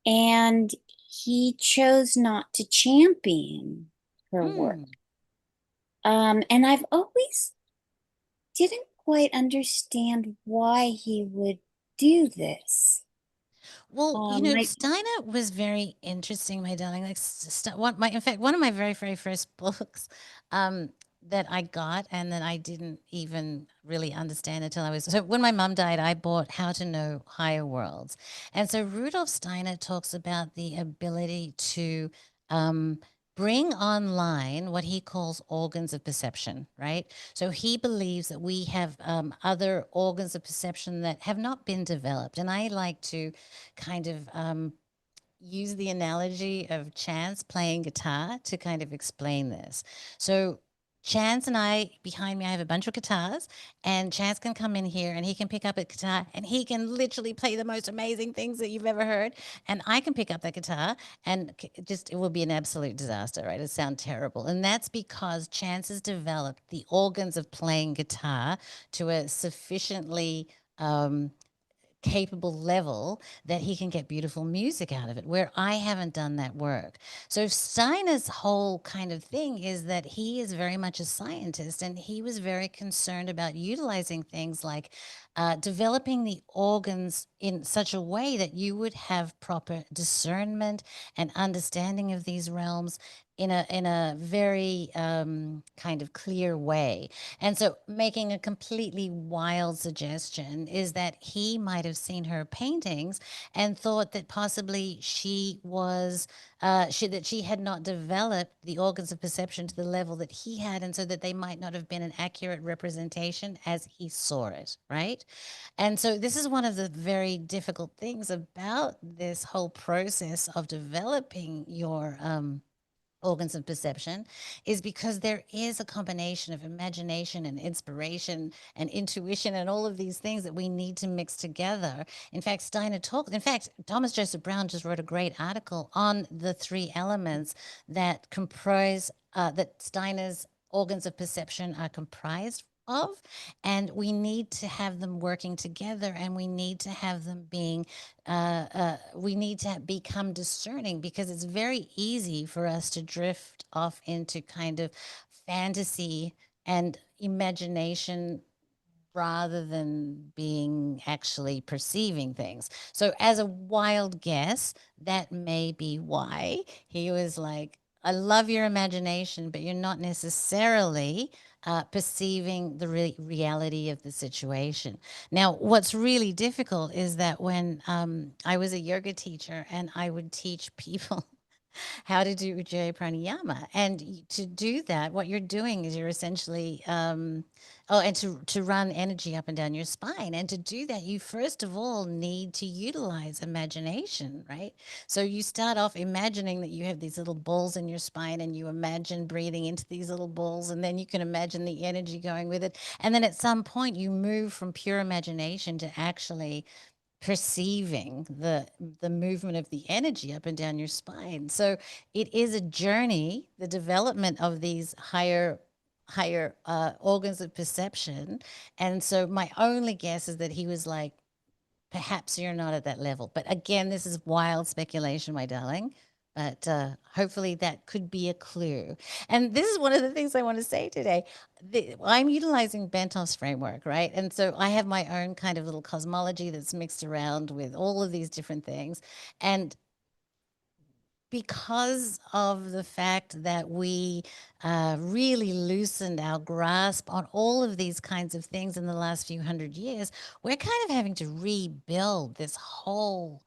and he chose not to champion her work. Mm. And I've always didn't quite understand why he would do this. Well, Like, Steiner was very interesting, my darling. Like, in fact, one of my very, very first books that I got and that I didn't even really understand until so when my mom died, I bought How to Know Higher Worlds. And so Rudolf Steiner talks about the ability to bring online what he calls organs of perception, right? So he believes that we have other organs of perception that have not been developed. And I like to kind of use the analogy of Chance playing guitar to kind of explain this. So Chance and I, behind me, I have a bunch of guitars, and Chance can come in here and he can pick up a guitar and he can literally play the most amazing things that you've ever heard. And I can pick up that guitar and it will be an absolute disaster, right? It sounds terrible. And that's because Chance has developed the organs of playing guitar to a sufficiently capable level that he can get beautiful music out of it, where I haven't done that work. So Steiner's whole kind of thing is that he is very much a scientist and he was very concerned about utilizing things like developing the organs in such a way that you would have proper discernment and understanding of these realms in a very kind of clear way. And so, making a completely wild suggestion is that he might have seen her paintings and thought that possibly that she had not developed the organs of perception to the level that he had, and so that they might not have been an accurate representation as he saw it, right? And so, this is one of the very difficult things about this whole process of developing your organs of perception is because there is a combination of imagination and inspiration and intuition and all of these things that we need to mix together. In fact, Thomas Joseph Brown just wrote a great article on the three elements that comprise that Steiner's organs of perception are comprised of, and we need to have them working together, and we need to have them being we need to become discerning, because it's very easy for us to drift off into kind of fantasy and imagination rather than being actually perceiving things. So, as a wild guess, that may be why he was like, I love your imagination, but you're not necessarily perceiving the reality of the situation. Now, what's really difficult is that when I was a yoga teacher and I would teach people how to do Ujjayi Pranayama. And to do that, what you're doing is you're essentially, and to run energy up and down your spine. And to do that, you first of all need to utilize imagination, right? So you start off imagining that you have these little balls in your spine, and you imagine breathing into these little balls, and then you can imagine the energy going with it. And then at some point, you move from pure imagination to actually perceiving the movement of the energy up and down your spine. So it is a journey, the development of these higher organs of perception. And so my only guess is that he was like, perhaps you're not at that level. But again, this is wild speculation, my darling. But hopefully that could be a clue. And this is one of the things I want to say today. I'm utilizing Bentov's framework, right? And so I have my own kind of little cosmology that's mixed around with all of these different things. And because of the fact that we really loosened our grasp on all of these kinds of things in the last few hundred years, we're kind of having to rebuild this whole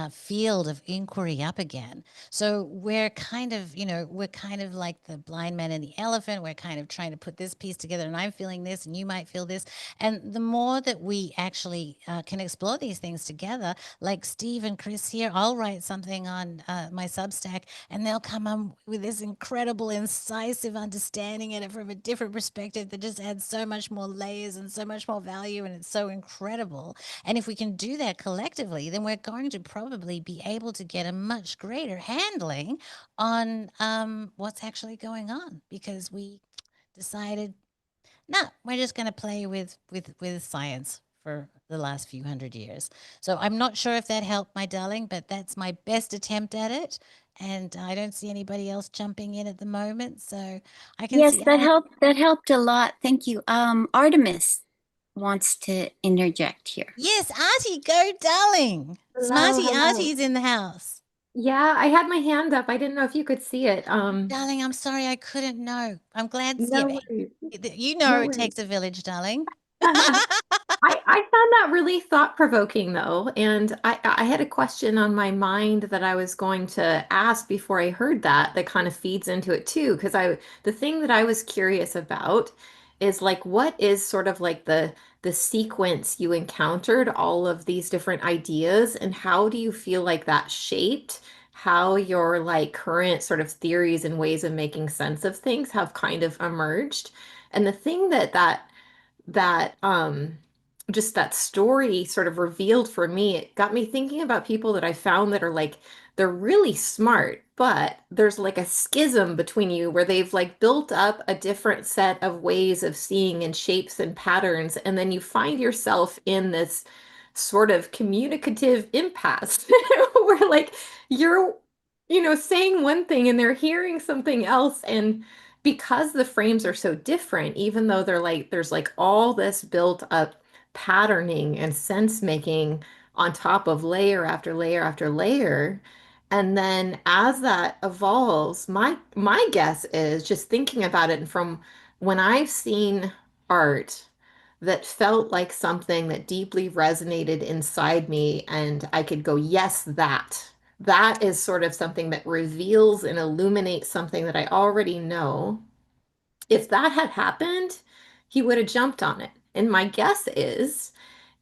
field of inquiry up again. So we're kind of, we're kind of like the blind man and the elephant. We're kind of trying to put this piece together, and I'm feeling this, and you might feel this. And the more that we actually can explore these things together, like Steve and Chris here, I'll write something on my Substack, and they'll come on with this incredible, incisive understanding at it from a different perspective that just adds so much more layers and so much more value, and it's so incredible. And if we can do that collectively, then we're going to probably be able to get a much greater handling on what's actually going on, because we decided, no, we're just going to play with science for the last few hundred years. So I'm not sure if that helped, my darling, but that's my best attempt at it. And I don't see anybody else jumping in at the moment, so I can Yes, see. that helped a lot. Thank you. Artemis wants to interject here. Yes, Artie, go, darling. Hello, Smarty hello. Artie's in the house. Yeah, I had my hand up. I didn't know if you could see it. Darling, I'm sorry I couldn't know. I'm glad. Yeah, No worries. you know No it worries. takes a village, darling. I found that really thought-provoking though, and I had a question on my mind that I was going to ask before I heard that kind of feeds into it too, because the thing that I was curious about is like what is sort of like the sequence you encountered all of these different ideas, and how do you feel like that shaped how your like current sort of theories and ways of making sense of things have kind of emerged. And the thing that just that story sort of revealed for me, it got me thinking about people that I found that are like they're really smart, but there's like a schism between you where they've like built up a different set of ways of seeing and shapes and patterns, and then you find yourself in this sort of communicative impasse where like you're saying one thing and they're hearing something else. And because the frames are so different, even though they're like there's like all this built up patterning and sense making on top of layer after layer after layer. And then as that evolves, my guess is just thinking about it, and from when I've seen art that felt like something that deeply resonated inside me, and I could go, yes, that is sort of something that reveals and illuminates something that I already know. If that had happened, he would have jumped on it. And my guess is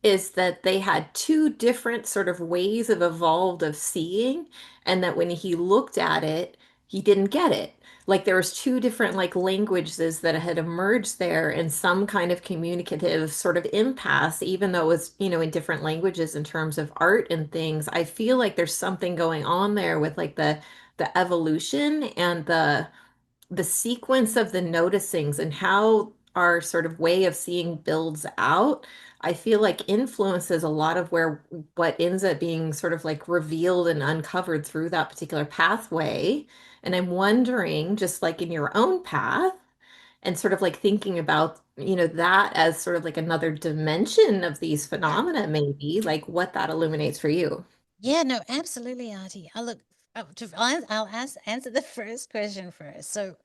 that they had two different sort of ways of evolved of seeing, and that when he looked at it, he didn't get it. Like there was two different like languages that had emerged there, and some kind of communicative sort of impasse, even though it was, in different languages in terms of art and things. I feel like there's something going on there with like the evolution and the sequence of the noticings, and how our sort of way of seeing builds out, I feel like influences a lot of where what ends up being sort of like revealed and uncovered through that particular pathway. And I'm wondering, just like in your own path, and sort of like thinking about, that as sort of like another dimension of these phenomena, maybe like what that illuminates for you. Yeah, no, absolutely, Artie. I'll answer the first question first. So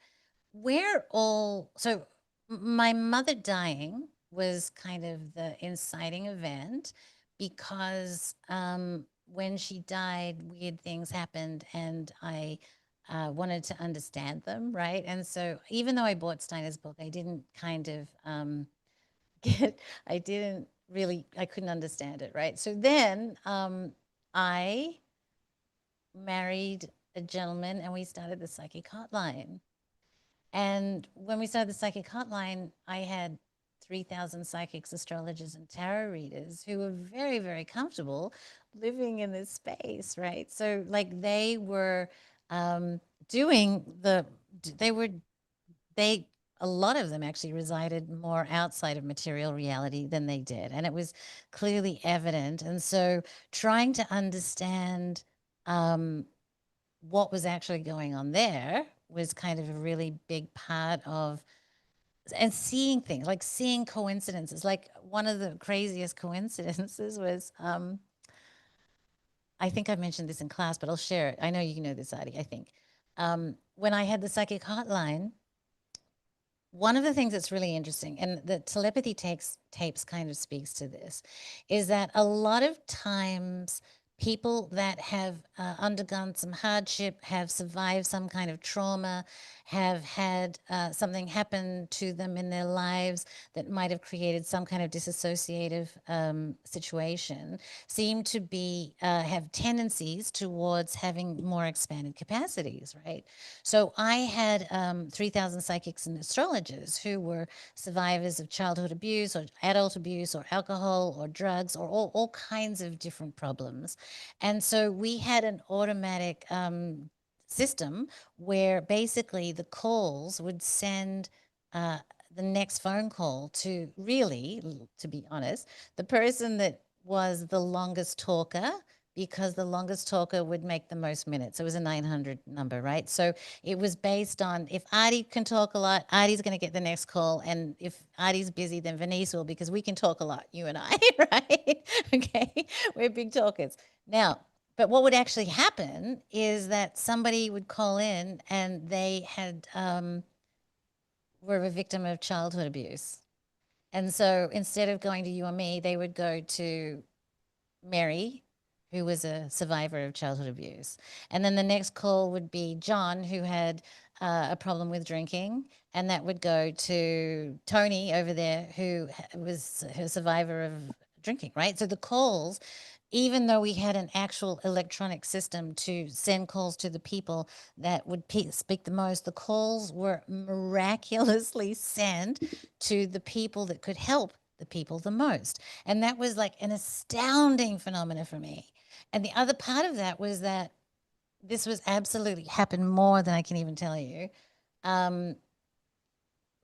my mother dying was kind of the inciting event because when she died, weird things happened, and I wanted to understand them, right? And so even though I bought Steiner's book, I didn't kind of get, I didn't really, I couldn't understand it, right? So then I married a gentleman and we started the psychic hotline. And when we started the psychic hotline, I had 3,000 psychics, astrologers, and tarot readers who were very, very comfortable living in this space, right? So, like, they were doing the, they were, they, a lot of them actually resided more outside of material reality than they did. And it was clearly evident. And so, trying to understand what was actually going on there was kind of a really big part of, and seeing things like seeing coincidences. Like one of the craziest coincidences was I think I mentioned this in class, but I'll share it. I know you know this, Adi. I think when I had the psychic hotline, one of the things that's really interesting, and the telepathy tapes kind of speaks to this, is that a lot of times people that have undergone some hardship, have survived some kind of trauma, have had something happen to them in their lives that might have created some kind of disassociative situation, seem to be have tendencies towards having more expanded capacities, right? So I had 3,000 psychics and astrologers who were survivors of childhood abuse or adult abuse or alcohol or drugs or all kinds of different problems. And so we had an automatic system where basically the calls would send the next phone call to really, to be honest, the person that was the longest talker, because the longest talker would make the most minutes. It was a 900 number, right? So it was based on, if Artie can talk a lot, Artie's going to get the next call. And if Artie's busy, then Venice will, because we can talk a lot, you and I, right? Okay. We're big talkers. Now, but what would actually happen is that somebody would call in and they had, were a victim of childhood abuse. And so instead of going to you or me, they would go to Mary, who was a survivor of childhood abuse. And then the next call would be John, who had a problem with drinking. And that would go to Tony over there, who was a survivor of drinking, right? So the calls, even though we had an actual electronic system to send calls to the people that would speak the most, the calls were miraculously sent to the people that could help the people the most. And that was like an astounding phenomena for me. And the other part of that was that this was absolutely happened more than I can even tell you.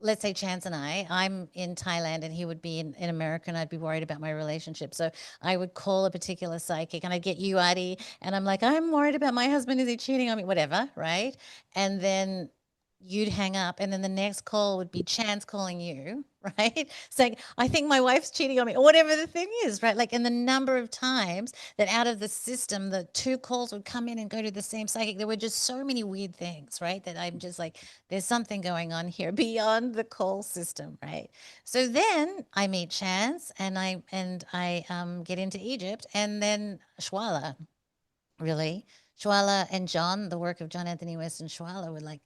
Let's say Chance and I'm in Thailand and he would be in America, and I'd be worried about my relationship. So I would call a particular psychic and I'd get you, Adi, and I'm like, I'm worried about my husband. Is he cheating on me? Whatever, right? And then you'd hang up, and then the next call would be Chance calling you, right? Saying, I think my wife's cheating on me, or whatever the thing is, right? Like, and the number of times that out of the system, the two calls would come in and go to the same psychic. There were just so many weird things, right? That I'm just like, there's something going on here beyond the call system, right? So then I meet Chance and I get into Egypt, and then Shwala, really. Shwala and John, the work of John Anthony Weston Shwala, were like,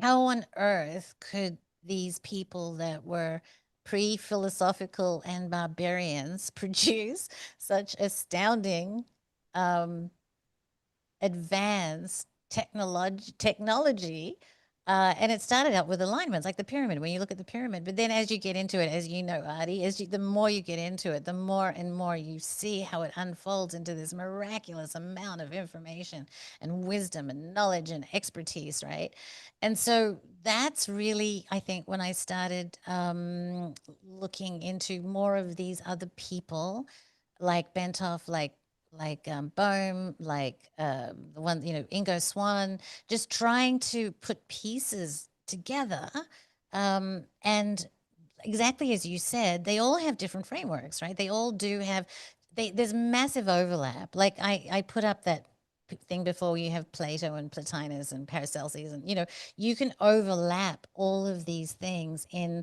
how on earth could these people that were pre-philosophical and barbarians produce such astounding advanced technology And it started out with alignments, like the pyramid, when you look at the pyramid. But then as you get into it, as you know, Artie, the more you get into it, the more and more you see how it unfolds into this miraculous amount of information and wisdom and knowledge and expertise, right? And so that's really, I think, when I started looking into more of these other people like Bentov, like Bohm, like the one, Ingo Swann, just trying to put pieces together. And exactly as you said, they all have different frameworks, right? They all do have, there's massive overlap. Like I put up that thing before, you have Plato and Plotinus and Paracelsus, and you can overlap all of these things in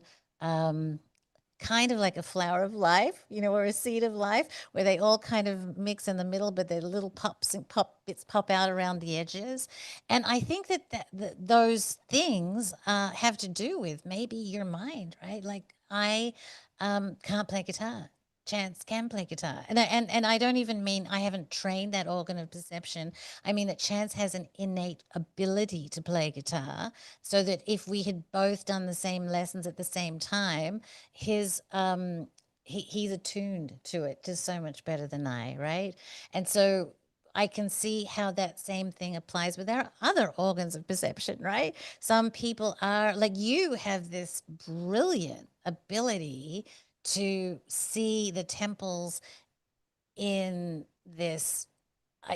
kind of like a flower of life, or a seed of life, where they all kind of mix in the middle, but their little pops and bits pop out around the edges. And I think that those things have to do with maybe your mind, right? Like I can't play guitar. Chance can play guitar, and I don't even mean I haven't trained that organ of perception. I mean that Chance has an innate ability to play guitar, so that if we had both done the same lessons at the same time, his he's attuned to it just so much better than I, right? And so I can see how that same thing applies with our other organs of perception, right? Some people are like, you have this brilliant ability to see the temples in this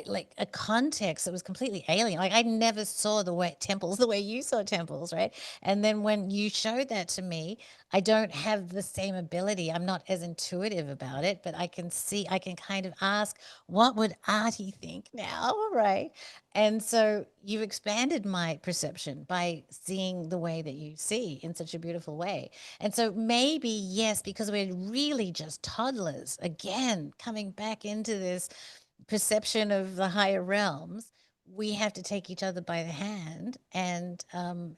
like a context that was completely alien. Like I never saw the way temples the way you saw temples, right? And then when you showed that to me, I don't have the same ability. I'm not as intuitive about it, but I can see, I can kind of ask, what would Artie think now, right? And so you've expanded my perception by seeing the way that you see in such a beautiful way. And so maybe, yes, because we're really just toddlers, again, coming back into this perception of the higher realms, we have to take each other by the hand and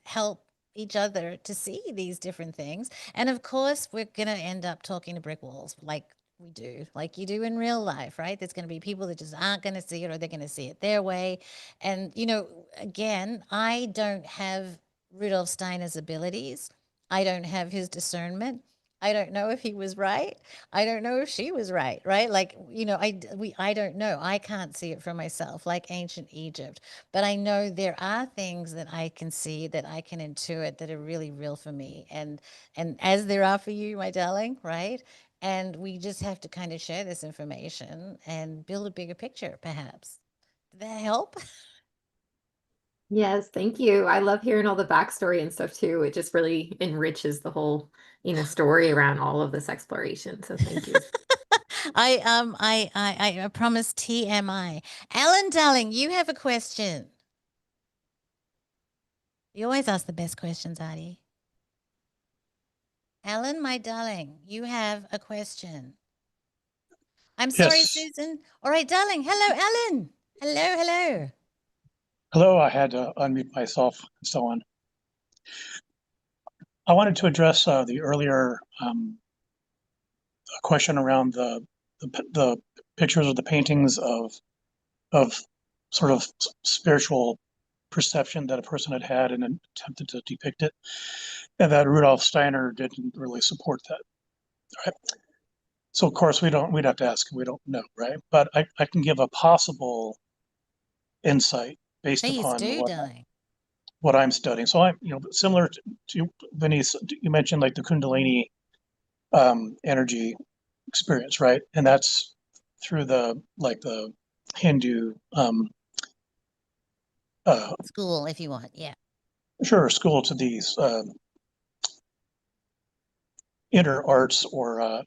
help each other to see these different things. And of course, we're going to end up talking to brick walls like we do, like you do in real life, right? There's going to be people that just aren't going to see it, or they're going to see it their way. And, again, I don't have Rudolf Steiner's abilities. I don't have his discernment. I don't know if he was right. I don't know if she was right, right? Like, I don't know. I can't see it for myself, like ancient Egypt. But I know there are things that I can see, that I can intuit, that are really real for me. And as there are for you, my darling, right? And we just have to kind of share this information and build a bigger picture, perhaps. Did that help? Yes, thank you. I love hearing all the backstory and stuff too. It just really enriches the whole, story around all of this exploration. So thank you. I promise TMI. Alan, darling, you have a question. You always ask the best questions, Artie. Alan, my darling, you have a question. I'm sorry, Yes. Susan. All right, darling. Hello, Alan. Hello, hello. Hello, I had to unmute myself and so on. I wanted to address the earlier question around the pictures or the paintings of sort of spiritual perception that a person had and attempted to depict it, and that Rudolf Steiner didn't really support that. Right. So of course we'd have to ask, we don't know, right? But I can give a possible insight based Please upon do, darling. what I'm studying. So I'm, similar to Vinny's, you mentioned like the Kundalini energy experience, right? And that's through the Hindu School, if you want. Yeah. school to these inner arts or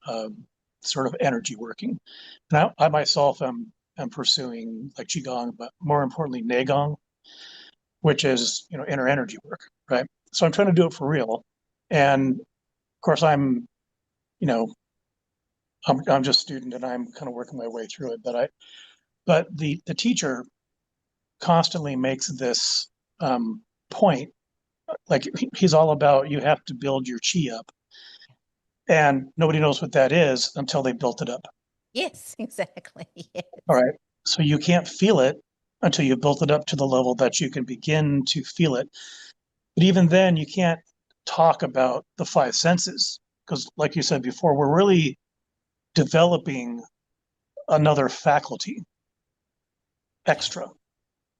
sort of energy working. And I myself am pursuing like Qigong, but more importantly, Neigong, which is, inner energy work, right? So I'm trying to do it for real. And of course I'm just a student and I'm kind of working my way through it. But the teacher constantly makes this point, like he's all about, you have to build your chi up, and nobody knows what that is until they built it up. Yes, exactly. Yes. All right. So you can't feel it until you've built it up to the level that you can begin to feel it. But even then, you can't talk about the five senses because, like you said before, we're really developing another faculty extra.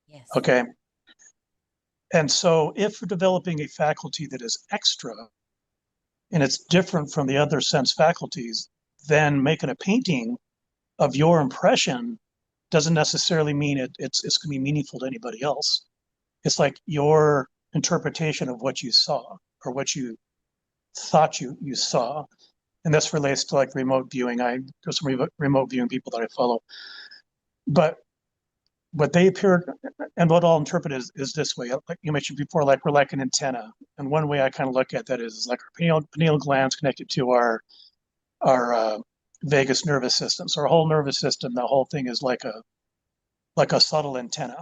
Yes. Okay. And so if we're developing a faculty that is extra and it's different from the other sense faculties, then making a painting of your impression doesn't necessarily mean it's going to be meaningful to anybody else. It's like your interpretation of what you saw or what you thought you saw. And this relates to like remote viewing. There's some remote viewing people that I follow. But what they appear and what I'll interpret is this way. Like you mentioned before, like we're like an antenna. And one way I kind of look at that is like our pineal glands connected to our vagus nervous system. So our whole nervous system, the whole thing is like a subtle antenna,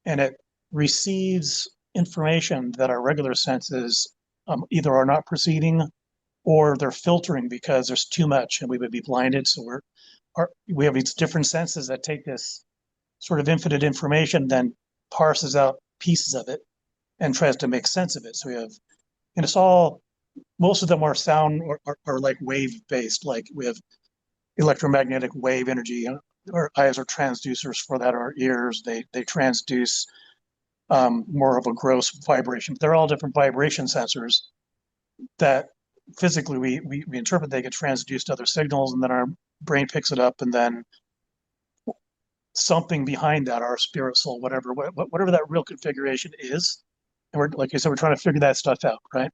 and it receives information that our regular senses either are not perceiving or they're filtering because there's too much and we would be blinded. So we have these different senses that take this sort of infinite information, then parses out pieces of it and tries to make sense of it. So we have, and it's all, most of them are sound or like wave based. Like we have electromagnetic wave energy. Our eyes are transducers for that. Our ears, they transduce more of a gross vibration. They're all different vibration sensors that physically we interpret. They get transduced to other signals, and then our brain picks it up, and then something behind that, our spirit, soul, whatever that real configuration is, and we're, like I said, we're trying to figure that stuff out, right?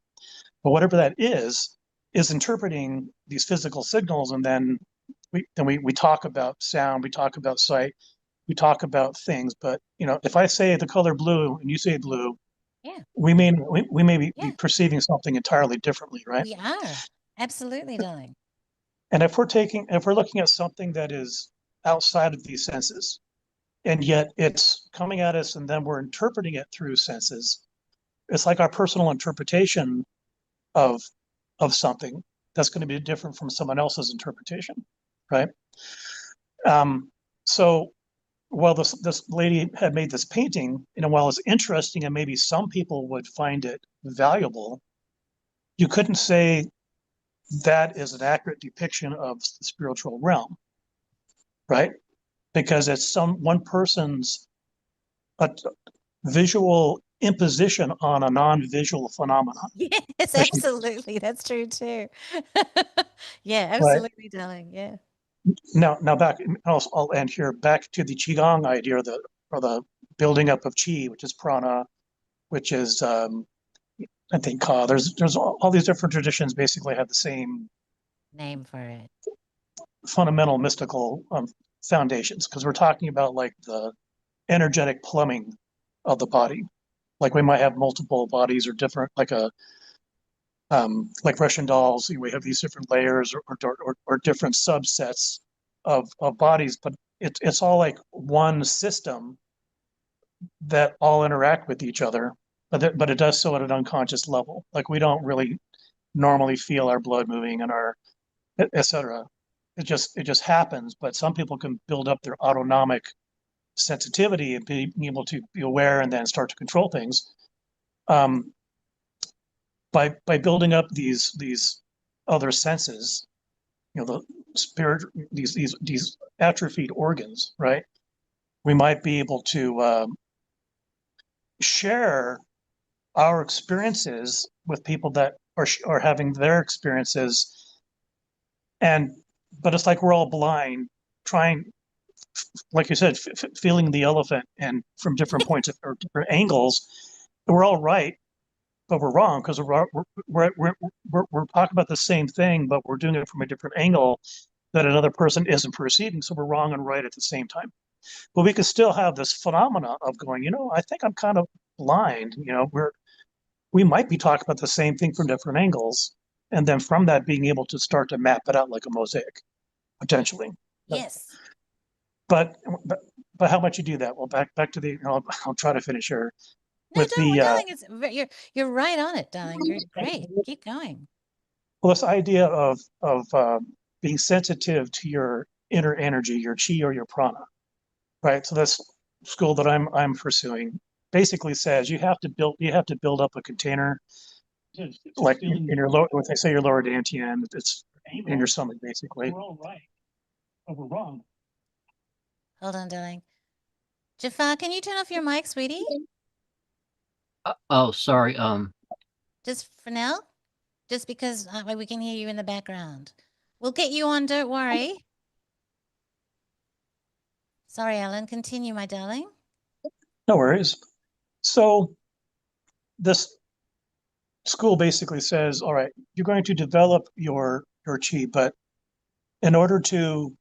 But whatever that is interpreting these physical signals, and then we talk about sound, we talk about sight, we talk about things. But if I say the color blue and you say blue, Yeah. we may be Yeah. perceiving something entirely differently, right? We are. Absolutely, darling. And if we're looking at something that is outside of these senses, and yet it's coming at us, and then we're interpreting it through senses, it's like our personal interpretation of something that's going to be different from someone else's interpretation, right? So while this lady had made this painting, while it's interesting and maybe some people would find it valuable, you couldn't say that is an accurate depiction of the spiritual realm, right? Because it's one person's visual imposition on a non-visual phenomenon. Yes, absolutely. That's true too. Yeah, Right. absolutely, darling. Yeah. Now back, I'll end here. Back to the qigong idea, or the building up of qi, which is prana, which is I think there's all these different traditions basically have the same Name for it. fundamental mystical foundations, because we're talking about like the energetic plumbing of the body. Like we might have multiple bodies or different, like Russian dolls, we have these different layers or different subsets of bodies, but it's all like one system that all interact with each other, but it does so at an unconscious level. Like we don't really normally feel our blood moving and our etc. It just happens. But some people can build up their autonomic sensitivity and being able to be aware and then start to control things. By building up these other senses, the spirit, these atrophied organs, right? We might be able to share our experiences with people that are having their experiences, but it's like we're all blind, trying, like you said, feeling the elephant, and from different points or different angles. We're all right, but we're wrong because we're talking about the same thing, but we're doing it from a different angle that another person isn't perceiving. So we're wrong and right at the same time. But we can still have this phenomena of going, I think I'm kind of blind. We might be talking about the same thing from different angles, and then from that being able to start to map it out like a mosaic, potentially. Yes. But how much you do that? Well, back to the. I'll try to finish here. No, With don't, the you're right on it, darling. You're great. Keep going. well, this idea of being sensitive to your inner energy, your chi or your prana, right? So that's school that I'm pursuing. basically says you have to build up a container like in your lower, what they say your lower dantian, it's in your stomach basically. We're all right, but we're wrong. Hold on, darling. Jafar, can you turn off your mic, sweetie? Oh, sorry. Just for now? Just because we can hear you in the background. We'll get you on, don't worry. Sorry, Alan. Continue, my darling. No worries. So this school basically says, all right, you're going to develop your chi, but in order to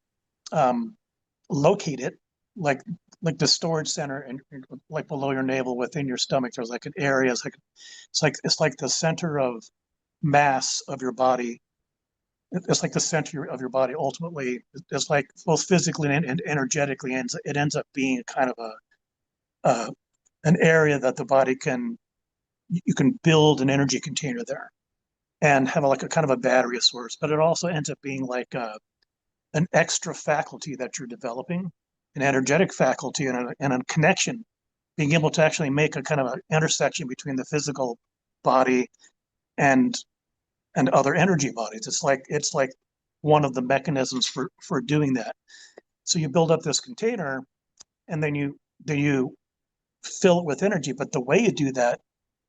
locate it, like the storage center and like below your navel within your stomach, there's like an area. It's like the center of mass of your body. It's like the center of your body. Ultimately, it's like both physically and energetically, and it ends up being kind of an area that the body you can build an energy container there and have like a kind of a battery of sorts. But it also ends up being like an extra faculty that you're developing, an energetic faculty and a connection, being able to actually make a kind of an intersection between the physical body and other energy bodies. It's like one of the mechanisms for doing that. So you build up this container and then you fill it with energy. But the way you do that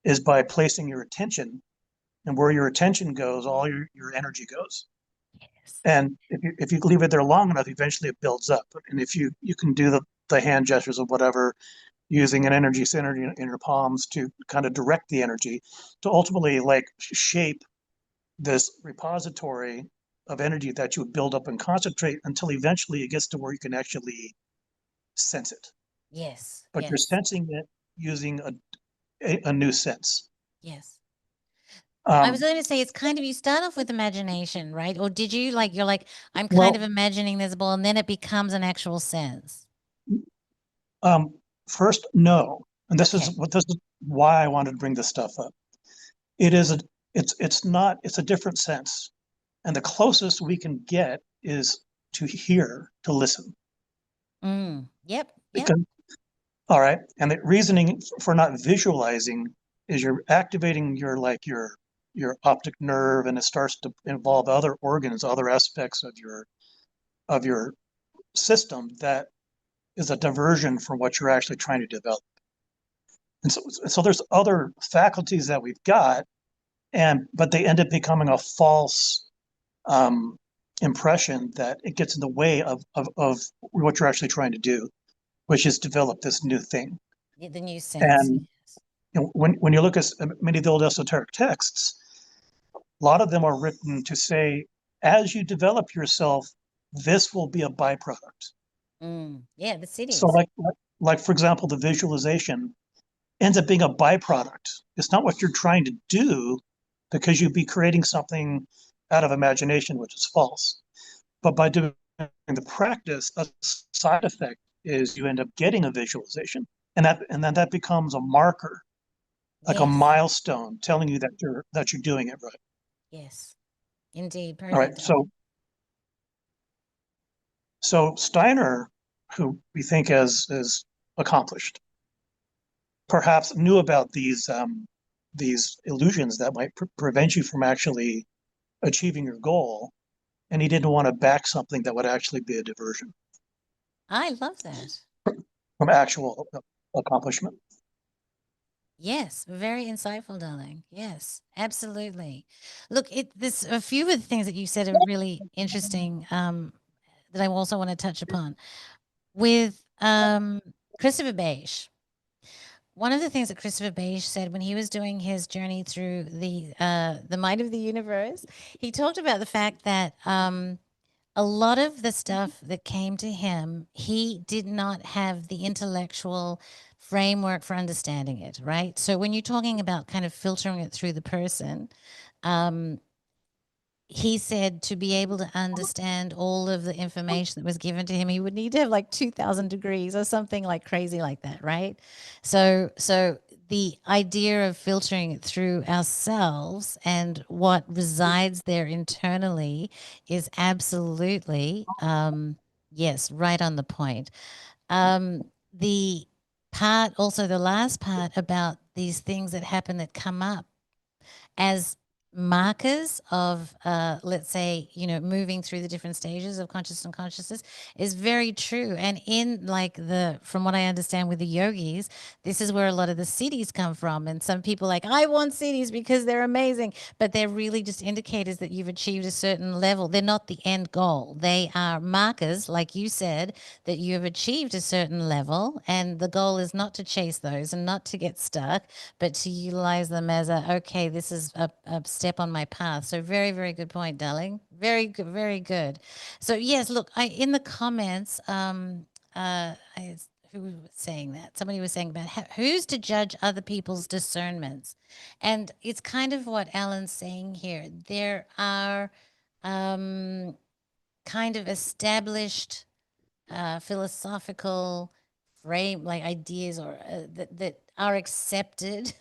is by placing your attention, and where your attention goes, all your energy goes. Yes. And if you leave it there long enough, eventually it builds up. And if you can do the hand gestures of whatever, using an energy center in your palms to kind of direct the energy to ultimately like shape this repository of energy that you would build up and concentrate until eventually it gets to where you can actually sense it. Yes. But yes. you're sensing it using a new sense. Yes. I was Um, going to say, it's kind of, you start off with imagination, right? Or did you like, you're like, I'm well, kind of imagining this ball, and then it becomes an actual sense. first, no. And this Okay. is why I wanted to bring this stuff up. It is it's a different sense. And the closest we can get is to hear, to listen. Yep. Yep. Because, all right. And the reasoning for not visualizing is you're activating your optic nerve, and it starts to involve other organs, other aspects of your system that is a diversion from what you're actually trying to develop. And so there's other faculties that we've got, but they end up becoming a false impression that it gets in the way of what you're actually trying to do, which is develop this new thing. The new sense. And Yes. you know, when you look at many of the old esoteric texts, a lot of them are written to say, as you develop yourself, this will be a byproduct. Yeah, the cities. So like for example, the visualization ends up being a byproduct. It's not what you're trying to do, because you'd be creating something out of imagination, which is false. But by doing the practice, a side effect is you end up getting a visualization, and then that becomes a marker, like a Yes. milestone, telling you that you're doing it right. Yes. Indeed. All right. Perfect. So Steiner, who we think is accomplished, perhaps knew about these illusions that might prevent you from actually achieving your goal, and he didn't want to back something that would actually be a diversion I love that. from actual accomplishment. Yes, very insightful, darling. Yes, absolutely. Look, there's a few of the things that you said are really interesting, that I also want to touch upon. With Christopher Beige, one of the things that Christopher Beige said when he was doing his journey through the mind of the universe, he talked about the fact that a lot of the stuff that came to him, he did not have the intellectual framework for understanding it, right? So when you're talking about kind of filtering it through the person, he said to be able to understand all of the information that was given to him, he would need to have like 2,000 degrees or something like crazy like that, right? So the idea of filtering it through ourselves and what resides there internally is absolutely, yes, right on the point. The part, also the last part about these things that happen that come up as markers of let's say, you know, moving through the different stages of conscious and consciousness is very true. And in like the, from what I understand with the yogis, this is where a lot of the cities come from. And some people like, I want cities because they're amazing, but they're really just indicators that you've achieved a certain level. They're not the end goal. They are markers, like you said, that you have achieved a certain level, and the goal is not to chase those and not to get stuck, but to utilize them as a, okay, this is a step on my path. So very, very good point, darling. Very good, very good. So yes, look, in the comments, who was saying that? Somebody was saying about who's to judge other people's discernments, and it's kind of what Alan's saying here. There are kind of established philosophical frame, like ideas, or that are accepted.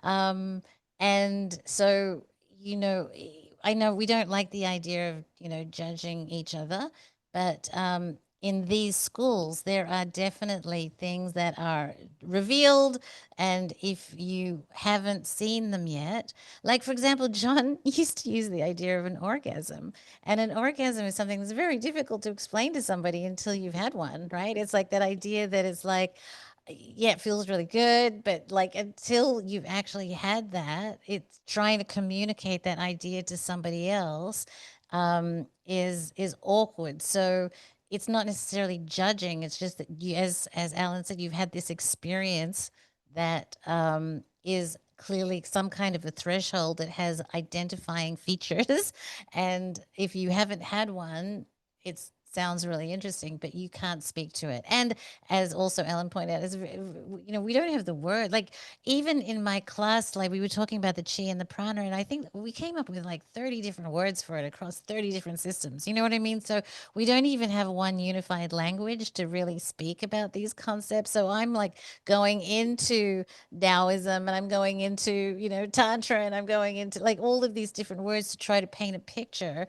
um, and so, you know, I know we don't like the idea of, you know, judging each other, but in these schools, there are definitely things that are revealed. And if you haven't seen them yet, like, for example, John used to use the idea of an orgasm. And an orgasm is something that's very difficult to explain to somebody until you've had one, right? It's like that idea that it's like, yeah, it feels really good, but like until you've actually had that, it's trying to communicate that idea to somebody else is awkward. So it's not necessarily judging. It's just that you, as Alan said, you've had this experience that is clearly some kind of a threshold that has identifying features. And if you haven't had one, it sounds really interesting, but you can't speak to it. And as also Ellen pointed out, you know, we don't have the word. Like even in my class, like we were talking about the chi and the prana, and I think we came up with like 30 different words for it across 30 different systems. You know what I mean? So we don't even have one unified language to really speak about these concepts. So I'm like going into Taoism, and I'm going into, you know, Tantra, and I'm going into like all of these different words to try to paint a picture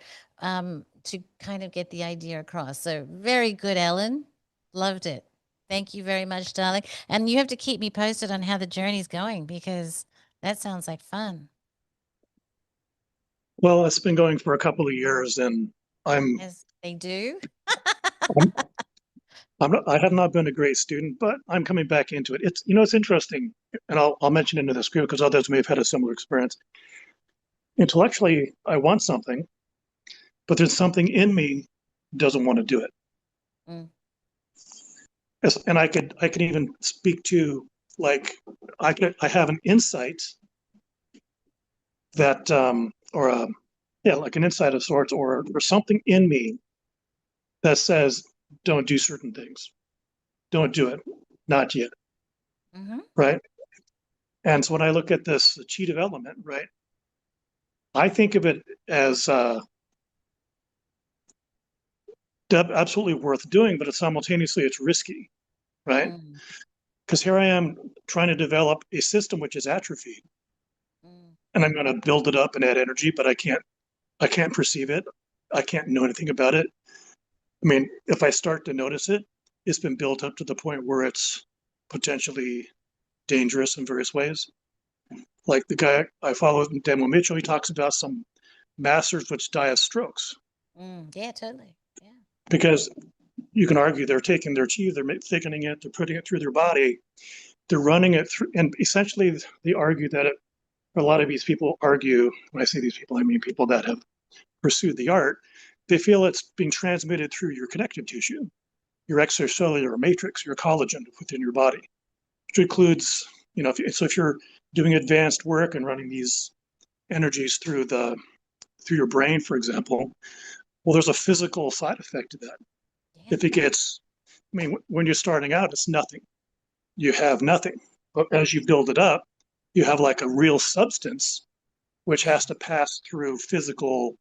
to kind of get the idea across. So very good, Ellen. Loved it. Thank you very much, darling. And you have to keep me posted on how the journey's going, because that sounds like fun. Well, it's been going for a couple of years, and I'm As they do. I have not been a great student, but I'm coming back into it. It's, you know, it's interesting, and I'll mention it into this group because others may have had a similar experience. Intellectually, I want something, but there's something in me doesn't want to do it. Mm. And I could even speak to, like, I have an insight that like an insight of sorts, or something in me that says don't do certain things, don't do it, not yet. Mm-hmm. Right. And so when I look at this chi development, right, I think of it as absolutely worth doing, but simultaneously it's risky, right? Mm. Because here I am trying to develop a system which is atrophied, and I'm going to build it up and add energy, but I can't perceive it. I can't know anything about it. I mean, if I start to notice it, it's been built up to the point where it's potentially dangerous in various ways. Like the guy I follow, Demo Mitchell, he talks about some masters which die of strokes. Yeah, totally. Yeah. Because you can argue they're taking their chi, they're thickening it, they're putting it through their body, they're running it through, and essentially they argue that a lot of these people argue, when I say these people, I mean people that have pursued the art, they feel it's being transmitted through your connective tissue, your extracellular matrix, your collagen within your body, which includes, you know, if you're doing advanced work and running these energies through your brain, for example, well, there's a physical side effect to that. Yeah. If it gets, I mean, when you're starting out, it's nothing. You have nothing. But as you build it up, you have like a real substance, which has to pass through physical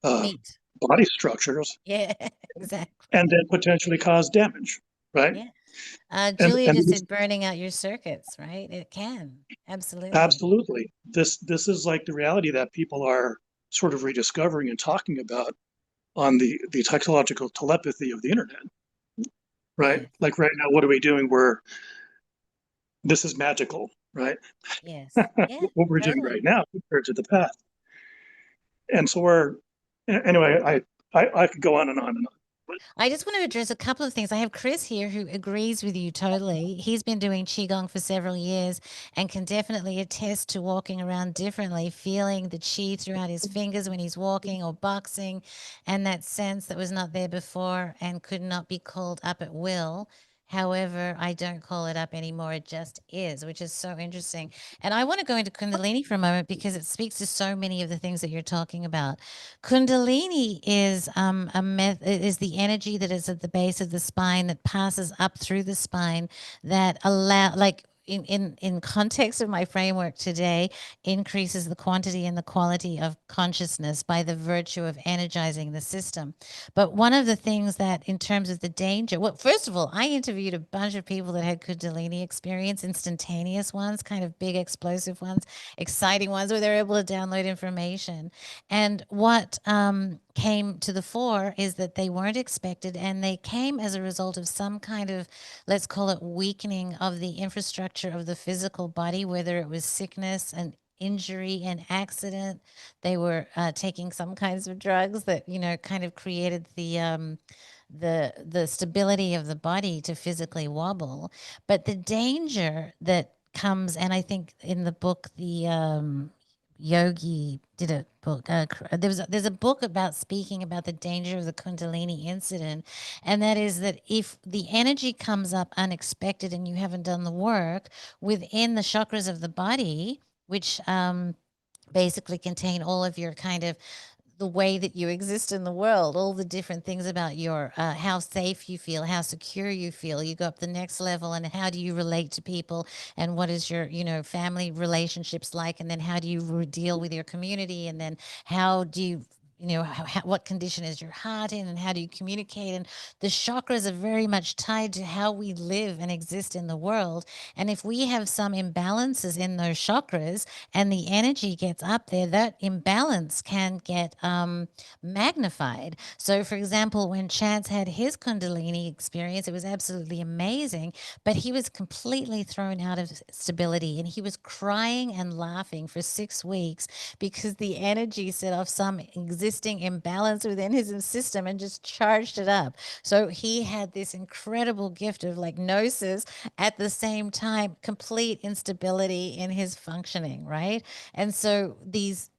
Meat. body structures Yeah, exactly. and then potentially cause damage, right? Yeah. Julia just said burning out your circuits, right? It can. Absolutely. Absolutely. This is like the reality that people are sort of rediscovering and talking about on the technological telepathy of the internet. right? Yes. Like right now, what are we doing? This is magical, right? Yes. Yeah, What we're doing totally. right now compared to the past. And so anyway, I could go on and on and on. I just want to address a couple of things. I have Chris here who agrees with you totally. He's been doing Qigong for several years and can definitely attest to walking around differently, feeling the chi throughout his fingers when he's walking or boxing, and that sense that was not there before and could not be called up at will. However, I don't call it up anymore. It just is, which is so interesting. And I want to go into Kundalini for a moment because it speaks to so many of the things that you're talking about. Kundalini is is the energy that is at the base of the spine that passes up through the spine that allow like in context of my framework today increases the quantity and the quality of consciousness by the virtue of energizing the system. But one of the things that in terms of the danger, well, first of all, I interviewed a bunch of people that had Kundalini experience, instantaneous ones, kind of big explosive ones, exciting ones where they're able to download information. And what came to the fore is that they weren't expected and they came as a result of some kind of, let's call it weakening of the infrastructure of the physical body, whether it was sickness and injury and accident. They were taking some kinds of drugs that, kind of created the stability of the body to physically wobble. But the danger that comes, and I think in the book, the Yogi did a book. There's a book about speaking about the danger of the Kundalini incident, and that is that if the energy comes up unexpected and you haven't done the work within the chakras of the body, which basically contain all of your kind of the way that you exist in the world, all the different things about your how safe you feel, how secure you feel. You go up the next level, and how do you relate to people, and what is your family relationships like, and then how do you deal with your community, and then how do you what condition is your heart in, and how do you communicate? And the chakras are very much tied to how we live and exist in the world. And if we have some imbalances in those chakras and the energy gets up there, that imbalance can get magnified. So, for example, when Chance had his Kundalini experience, it was absolutely amazing, but he was completely thrown out of stability and he was crying and laughing for 6 weeks because the energy set off some existing imbalance within his system and just charged it up. So he had this incredible gift of like gnosis at the same time, complete instability in his functioning, right? And so these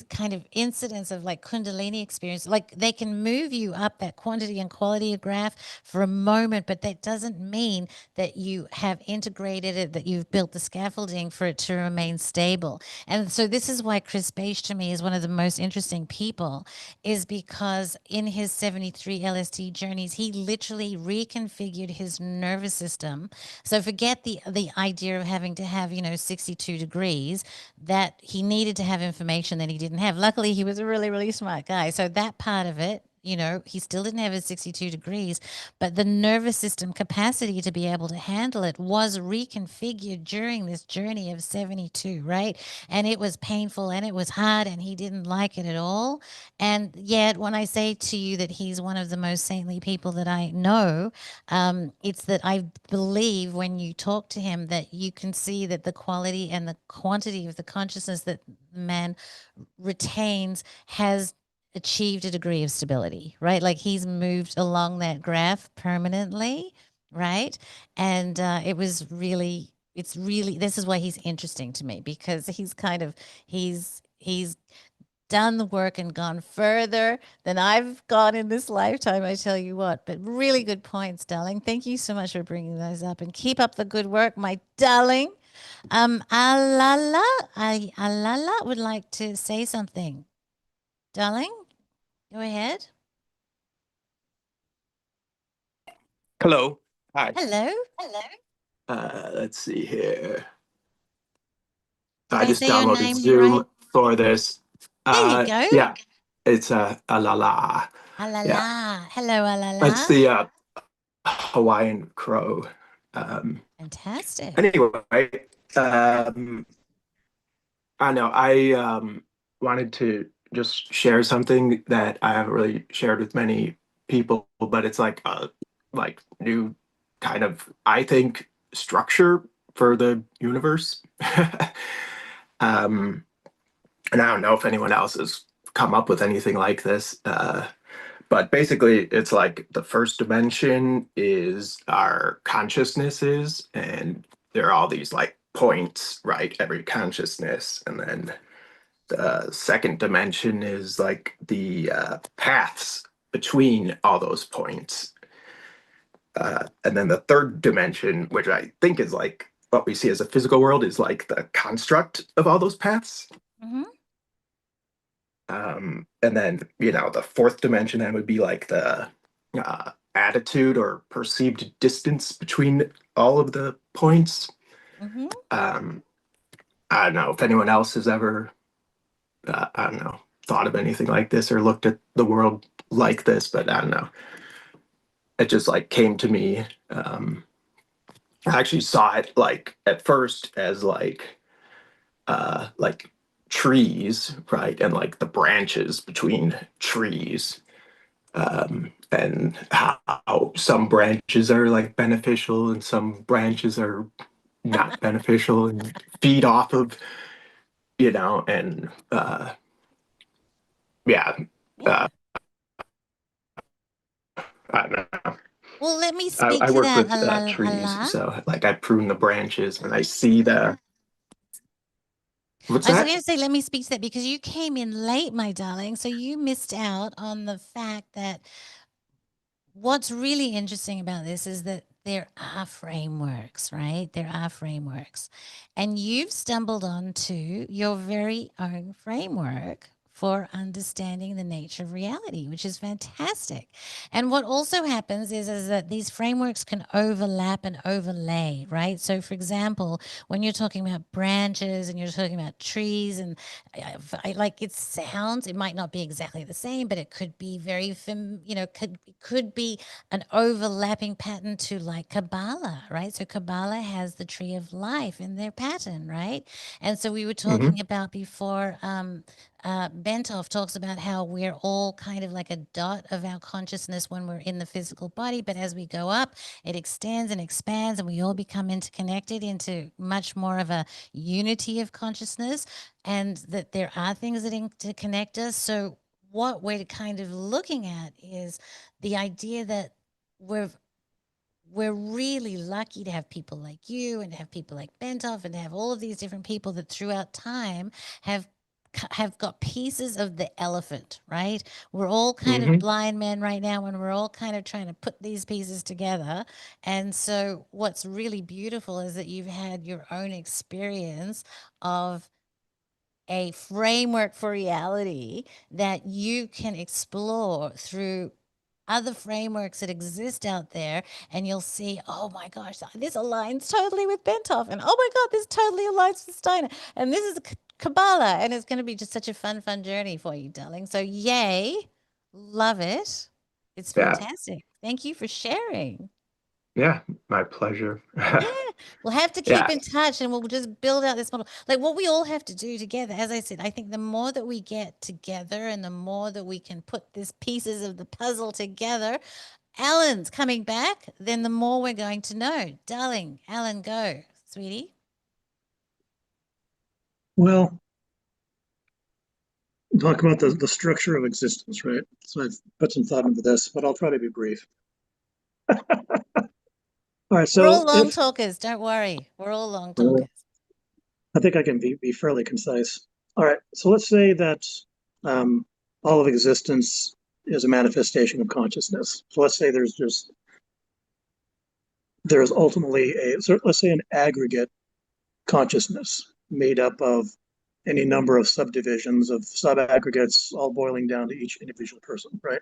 kind of incidents of like Kundalini experience, like they can move you up that quantity and quality of graph for a moment, but that doesn't mean that you have integrated it, that you've built the scaffolding for it to remain stable. And so this is why Chris Beige to me is one of the most interesting people, is because in his 73 LSD journeys, he literally reconfigured his nervous system. So forget the idea of having to have, 62 degrees, that he needed to have information that he didn't have. Luckily, he was a really, really smart guy. So that part of it, he still didn't have his 62 degrees, but the nervous system capacity to be able to handle it was reconfigured during this journey of 72, right? And it was painful and it was hard and he didn't like it at all. And yet, when I say to you that he's one of the most saintly people that I know, it's that I believe when you talk to him that you can see that the quality and the quantity of the consciousness that man retains has achieved a degree of stability, right? Like he's moved along that graph permanently, right? And it's really, this is why he's interesting to me, because he's done the work and gone further than I've gone in this lifetime, I tell you what. But really good points, darling. Thank you so much for bringing those up, and keep up the good work, my darling. Alala would like to say something. Darling, go ahead. Hello. Hi. Hello. Let's see here. Did I I just say your downloaded name right? Zoom for this. There you go. Yeah, it's Alala. Yeah, Alala. Hello, it's Alala. the Hawaiian crow. Fantastic. Anyway, I know I wanted to just share something that I haven't really shared with many people, but it's like like new kind of, I think, structure for the universe. um, and I don't know if anyone else has come up with anything like this. But basically, it's like the first dimension is our consciousnesses, and there are all these like points, right? Every consciousness. And then the second dimension is like the paths between all those points. And then the third dimension, which I think is like what we see as a physical world, is like the construct of all those paths. Mm-hmm. And then, the fourth dimension then would be like the attitude or perceived distance between all of the points. Mm-hmm. I don't know if anyone else has ever, I don't know, thought of anything like this or looked at the world like this, but I don't know. It just like came to me. I actually saw it like at first as like trees, right? And like the branches between trees. And how some branches are like beneficial and some branches are not beneficial and feed off of, and yeah, Yeah. uh, I don't know. Well, let me speak I to work that, with Allah. trees, so like I prune the branches and I see the, what's I was that? going to say, let me speak to that because you came in late, my darling. So you missed out on the fact that what's really interesting about this is that there are frameworks, right? There are frameworks. And you've stumbled onto your very own framework for understanding the nature of reality, which is fantastic. And what also happens is that these frameworks can overlap and overlay, right? So, for example, when you're talking about branches and you're talking about trees, and like it sounds, it might not be exactly the same, but it could be very, could be an overlapping pattern to like Kabbalah, right? So Kabbalah has the tree of life in their pattern, right? And so we were Hmm. talking about before, Bentov talks about how we're all kind of like a dot of our consciousness when we're in the physical body, but as we go up, it extends and expands, and we all become interconnected into much more of a unity of consciousness, and that there are things that interconnect us. So what we're kind of looking at is the idea that we're we're really lucky to have people like you and to have people like Bentov and to have all of these different people that throughout time have have got pieces of the elephant, right? We're all kind of Hmm. blind men right now and we're all kind of trying to put these pieces together. And so what's really beautiful is that you've had your own experience of a framework for reality that you can explore through other frameworks that exist out there, and you'll see, oh my gosh, this aligns totally with Bentov, and oh my god, this totally aligns with Steiner, and this is Kabbalah, and it's going to be just such a fun journey for you, darling. So yay, love it. It's Yeah, fantastic. Thank you for sharing. yeah, my pleasure. Yeah, we'll have to keep Yeah, in touch and we'll just build out this model. Like what we all have to do together. As I said, I think the more that we get together and the more that we can put these pieces of the puzzle together, Alan's coming back, then the more we're going to know. Darling, Alan, go, sweetie. Well, talk about the structure of existence, right? So I've put some thought into this, but I'll try to be brief. All right, We're all so long if talkers. Don't worry. We're all long uh, talkers. I think I can be fairly concise. All right, so let's say that um, all of existence is a manifestation of consciousness. So let's say there's ultimately so let's say an aggregate consciousness made up of any number of subdivisions of sub-aggregates, all boiling down to each individual person, right?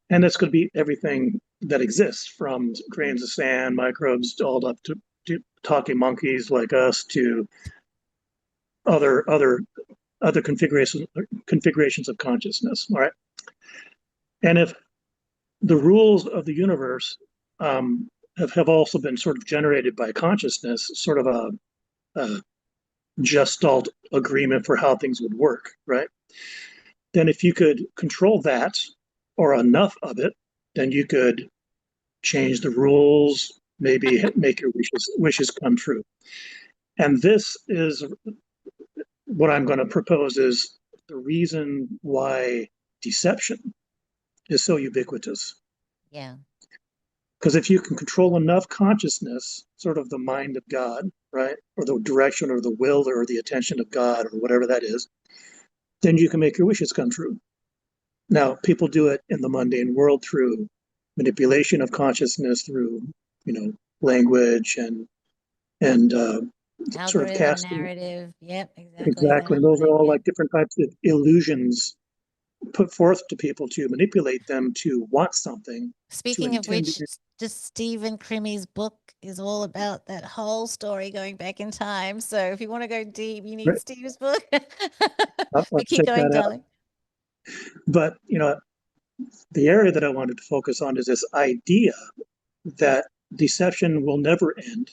And that's going to be everything that exists, from grains of sand, microbes, all up to talking monkeys like us, to other other other configurations of consciousness. All right. And if the rules of the universe have also been sort of generated by consciousness, sort of a gestalt agreement for how things would work, right? Then if you could control that or enough of it, then you could change the rules, maybe make your wishes come true. And this is what I'm going to propose is the reason why deception is so ubiquitous. Yeah. Because if you can control enough consciousness, sort of the mind of God, right, or the direction or the will or the attention of God or whatever that is, then you can make your wishes come true. Now, people do it in the mundane world through manipulation of consciousness, through, language and sort of Algorithm, casting. narrative. Yep, exactly. That Exactly. whole Those are thing. all Yeah. like different types of illusions put forth to people to manipulate them to want something. Speaking of intend which, to- just Stephen Crimmy's book is all about that whole story going back in time. So if you want to go deep, you need Right. Steve's book. I'll But keep check going, that out. darling. But, the area that I wanted to focus on is this idea that deception will never end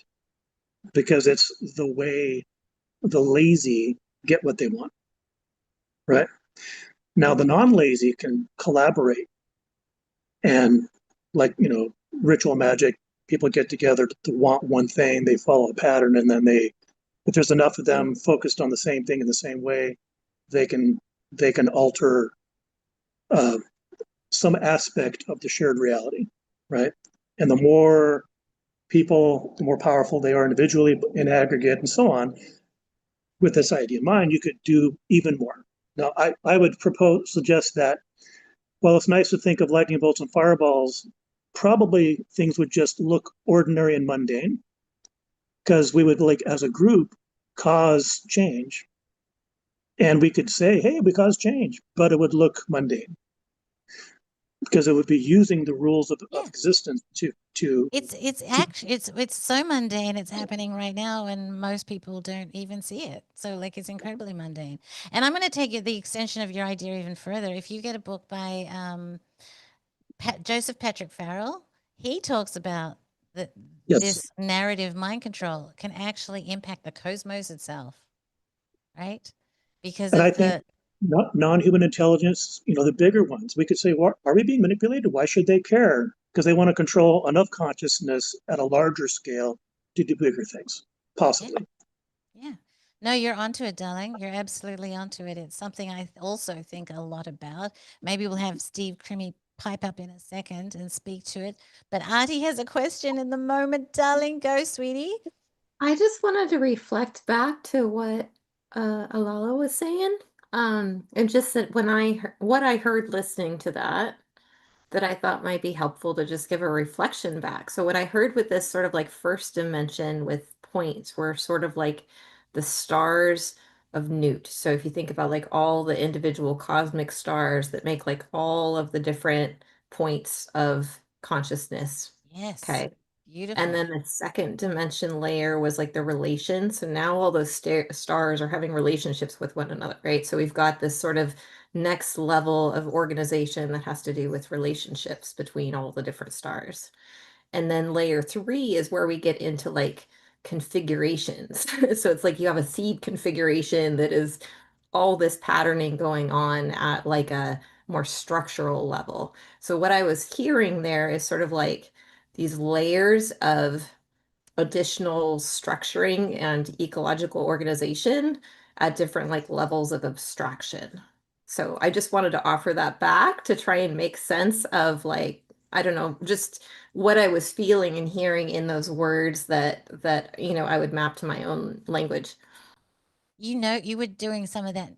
because it's the way the lazy get what they want, right? Now, the non-lazy can collaborate and, like, ritual magic, people get together to want one thing, they follow a pattern, and then if there's enough of them focused on the same thing in the same way, they can alter some aspect of the shared reality, right? And the more people, the more powerful they are individually, in aggregate, and so on. With this idea in mind, you could do even more. Now, I would suggest that, well, it's nice to think of lightning bolts and fireballs. Probably things would just look ordinary and mundane because we would, like, as a group, cause change. And we could say, hey, we caused change, but it would look mundane because it would be using the rules of Yeah. existence to It's actually it's so mundane. It's happening right now, and most people don't even see it. So like it's incredibly mundane. And I'm going to take the extension of your idea even further. If you get a book by Joseph Patrick Farrell, he talks about that yes. this narrative mind control can actually impact the cosmos itself, right? Because And I of think the non-human intelligence, the bigger ones, we could say, well, are we being manipulated? Why should they care? Because they want to control enough consciousness at a larger scale to do bigger things, possibly. Yeah. No, you're onto it, darling. You're absolutely onto it. It's something I also think a lot about. Maybe we'll have Steve Crimmy pipe up in a second and speak to it. But Artie has a question in the moment, darling. Go, sweetie. I just wanted to reflect back to what Alala was saying. And just that what I heard listening to that I thought might be helpful to just give a reflection back. So what I heard with this sort of like first dimension with points were sort of like the stars of Newt. So if you think about like all the individual cosmic stars that make like all of the different points of consciousness. Yes. Okay. Beautiful. And then the second dimension layer was like the relation. So now all those stars are having relationships with one another, right? So we've got this sort of next level of organization that has to do with relationships between all the different stars. And then layer 3 is where we get into like configurations. So it's like you have a seed configuration that is all this patterning going on at like a more structural level. So what I was hearing there is sort of like these layers of additional structuring and ecological organization at different like levels of abstraction. So I just wanted to offer that back to try and make sense of like, I don't know, just what I was feeling and hearing in those words that I would map to my own language. You were doing some of that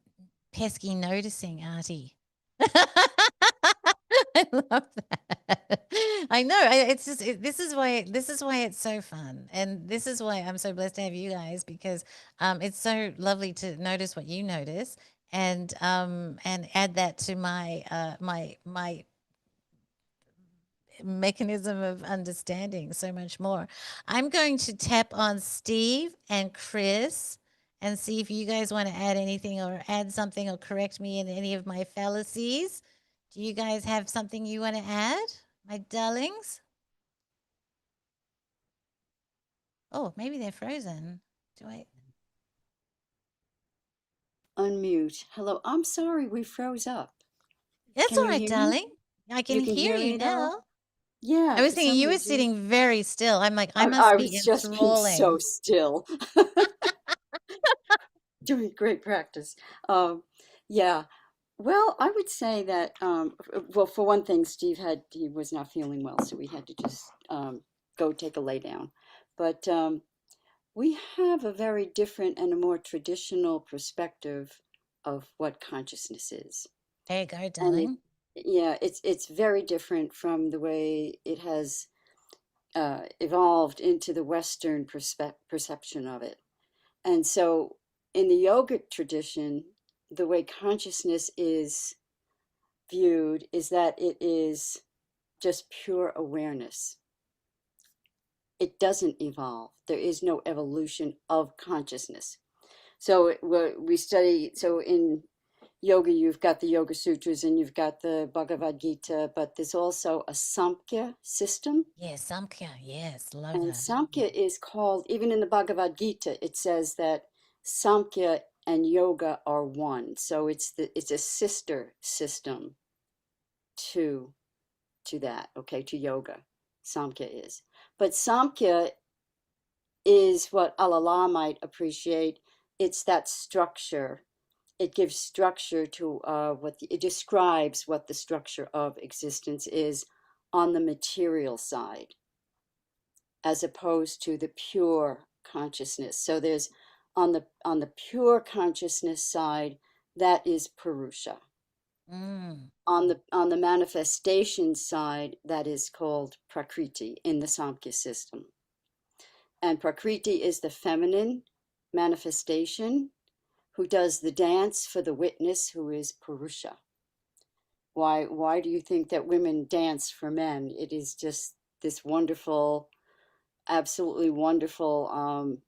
pesky noticing, Artie. I love that. I know. It's just this is why it's so fun, and this is why I'm so blessed to have you guys because it's so lovely to notice what you notice and add that to my my mechanism of understanding so much more. I'm going to tap on Steve and Chris and see if you guys want to add anything or add something or correct me in any of my fallacies. Do you guys have something you want to add, my darlings? Oh, maybe they're frozen. Do I? Unmute. Hello. I'm sorry we froze up. That's Can all you right, hear me? darling. I can You can hear hear you me now? now. Yeah, I was for thinking some you were reason, sitting very still. I'm like, I I must be was just being so enthralling. still. Doing great practice. Um, yeah. Well, I would say that, well, for one thing, he was not feeling well, so we had to just go take a lay down. But we have a very different and a more traditional perspective of what consciousness is. There you go, And darling. yeah, it's very different from the way it has evolved into the Western perception of it. And so, in the yogic tradition, the way consciousness is viewed is that it is just pure awareness. It doesn't evolve. There is no evolution of consciousness. So we study, so in yoga, you've got the Yoga Sutras and you've got the Bhagavad Gita, but there's also a Samkhya system. Yes, Samkhya. Yes, love And that. Samkhya is called, even in the Bhagavad Gita, it says that Samkhya and yoga are one. So it's a sister system to that, okay, to yoga. Samkhya is. But Samkhya is what Alala might appreciate. It's that structure. It gives structure to it describes what the structure of existence is on the material side, as opposed to the pure consciousness. So there's on the pure consciousness side, that is Purusha. Mm. On the manifestation side, that is called Prakriti in the Samkhya system. And Prakriti is the feminine manifestation who does the dance for the witness, who is Purusha. Why do you think that women dance for men? It is just this wonderful, absolutely wonderful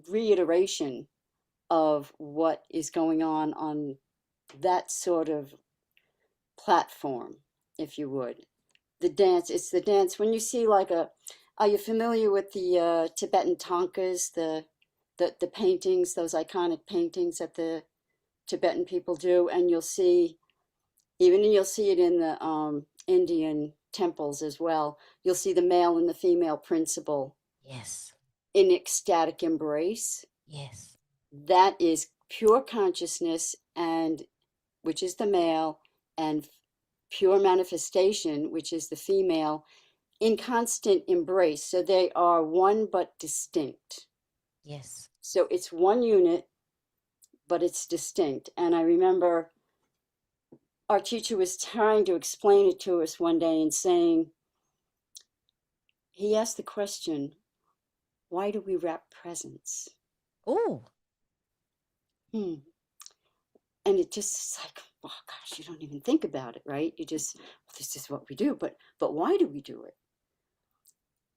reiteration of what is going on that sort of platform, if you would. The dance, it's the dance. When you see are you familiar with the Tibetan tankas, the paintings, those iconic paintings that the Tibetan people do? And you'll see it in the Indian temples as well. You'll see the male and the female principle Yes. in ecstatic embrace. Yes. That is pure consciousness, and which is the male, and pure manifestation, which is the female, in constant embrace. So they are one but distinct. Yes. So it's one unit, but it's distinct. And I remember our teacher was trying to explain it to us one day and saying, he asked the question, why do we wrap presents? Oh. And it just is like, oh gosh, you don't even think about it, right? You just, well, this is what we do. But why do we do it?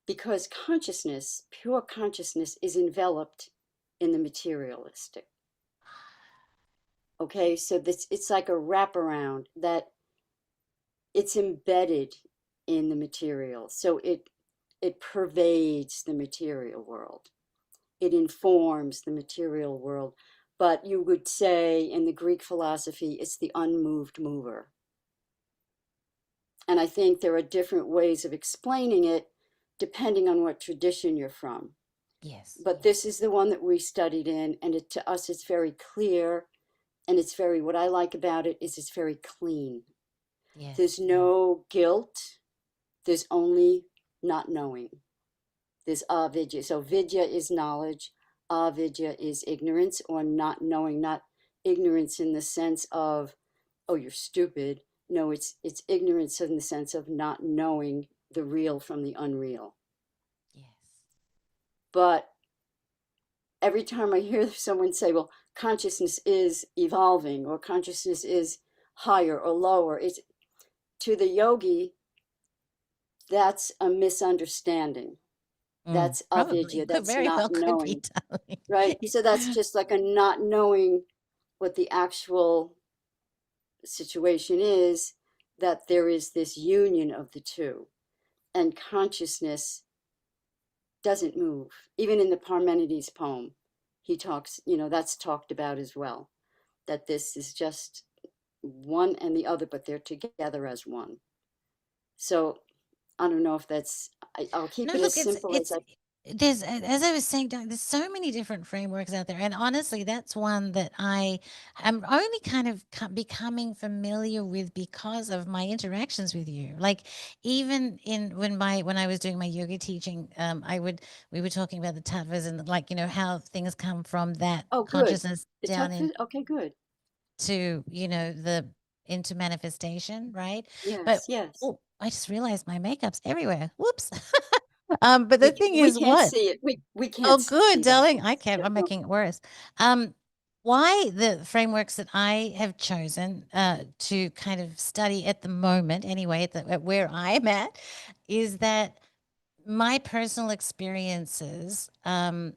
Because consciousness, pure consciousness, is enveloped in the materialistic. Okay, so it's like a wraparound that it's embedded in the material. So it pervades the material world. It informs the material world. But you would say in the Greek philosophy, it's the unmoved mover. And I think there are different ways of explaining it depending on what tradition you're from. Yes. But this is the one that we studied in, and to us it's very clear, and it's very, what I like about it is it's very clean. Yes. There's no guilt, there's only not knowing. There's avidya. So vidya is knowledge, avidya is ignorance or not knowing, not ignorance in the sense of, oh, you're stupid. No, it's ignorance in the sense of not knowing the real from the unreal. Yes. But every time I hear someone say, well, consciousness is evolving or consciousness is higher or lower, it's, to the yogi, that's a misunderstanding. That's Probably. avidya, Could that's very well not could be, knowing, darling. right? So that's just like a not knowing what the actual situation is, that there is this union of the two. And consciousness doesn't move. Even in the Parmenides poem, he talks, that's talked about as well, that this is just one and the other, but they're together as one. So I don't know if that's, I'll keep No, it look, as simple as I, there's, as I was saying, Doug, there's so many different frameworks out there, and honestly, that's one that I am only kind of becoming familiar with because of my interactions with you. Like even in when I was doing my yoga teaching, we were talking about the tattvas and like how things come from that oh, good. consciousness The down tough, okay, good. into the into manifestation, right? But Yes, yes. oh, I just realized my makeup's everywhere. Whoops. But the We, thing we is, can't what? see it. We Oh, can't good, see that. darling. I can't. Yeah, I'm no. making it worse. Why the frameworks that I have chosen to kind of study at the moment, anyway, at where I'm at, is that my personal experiences. I'm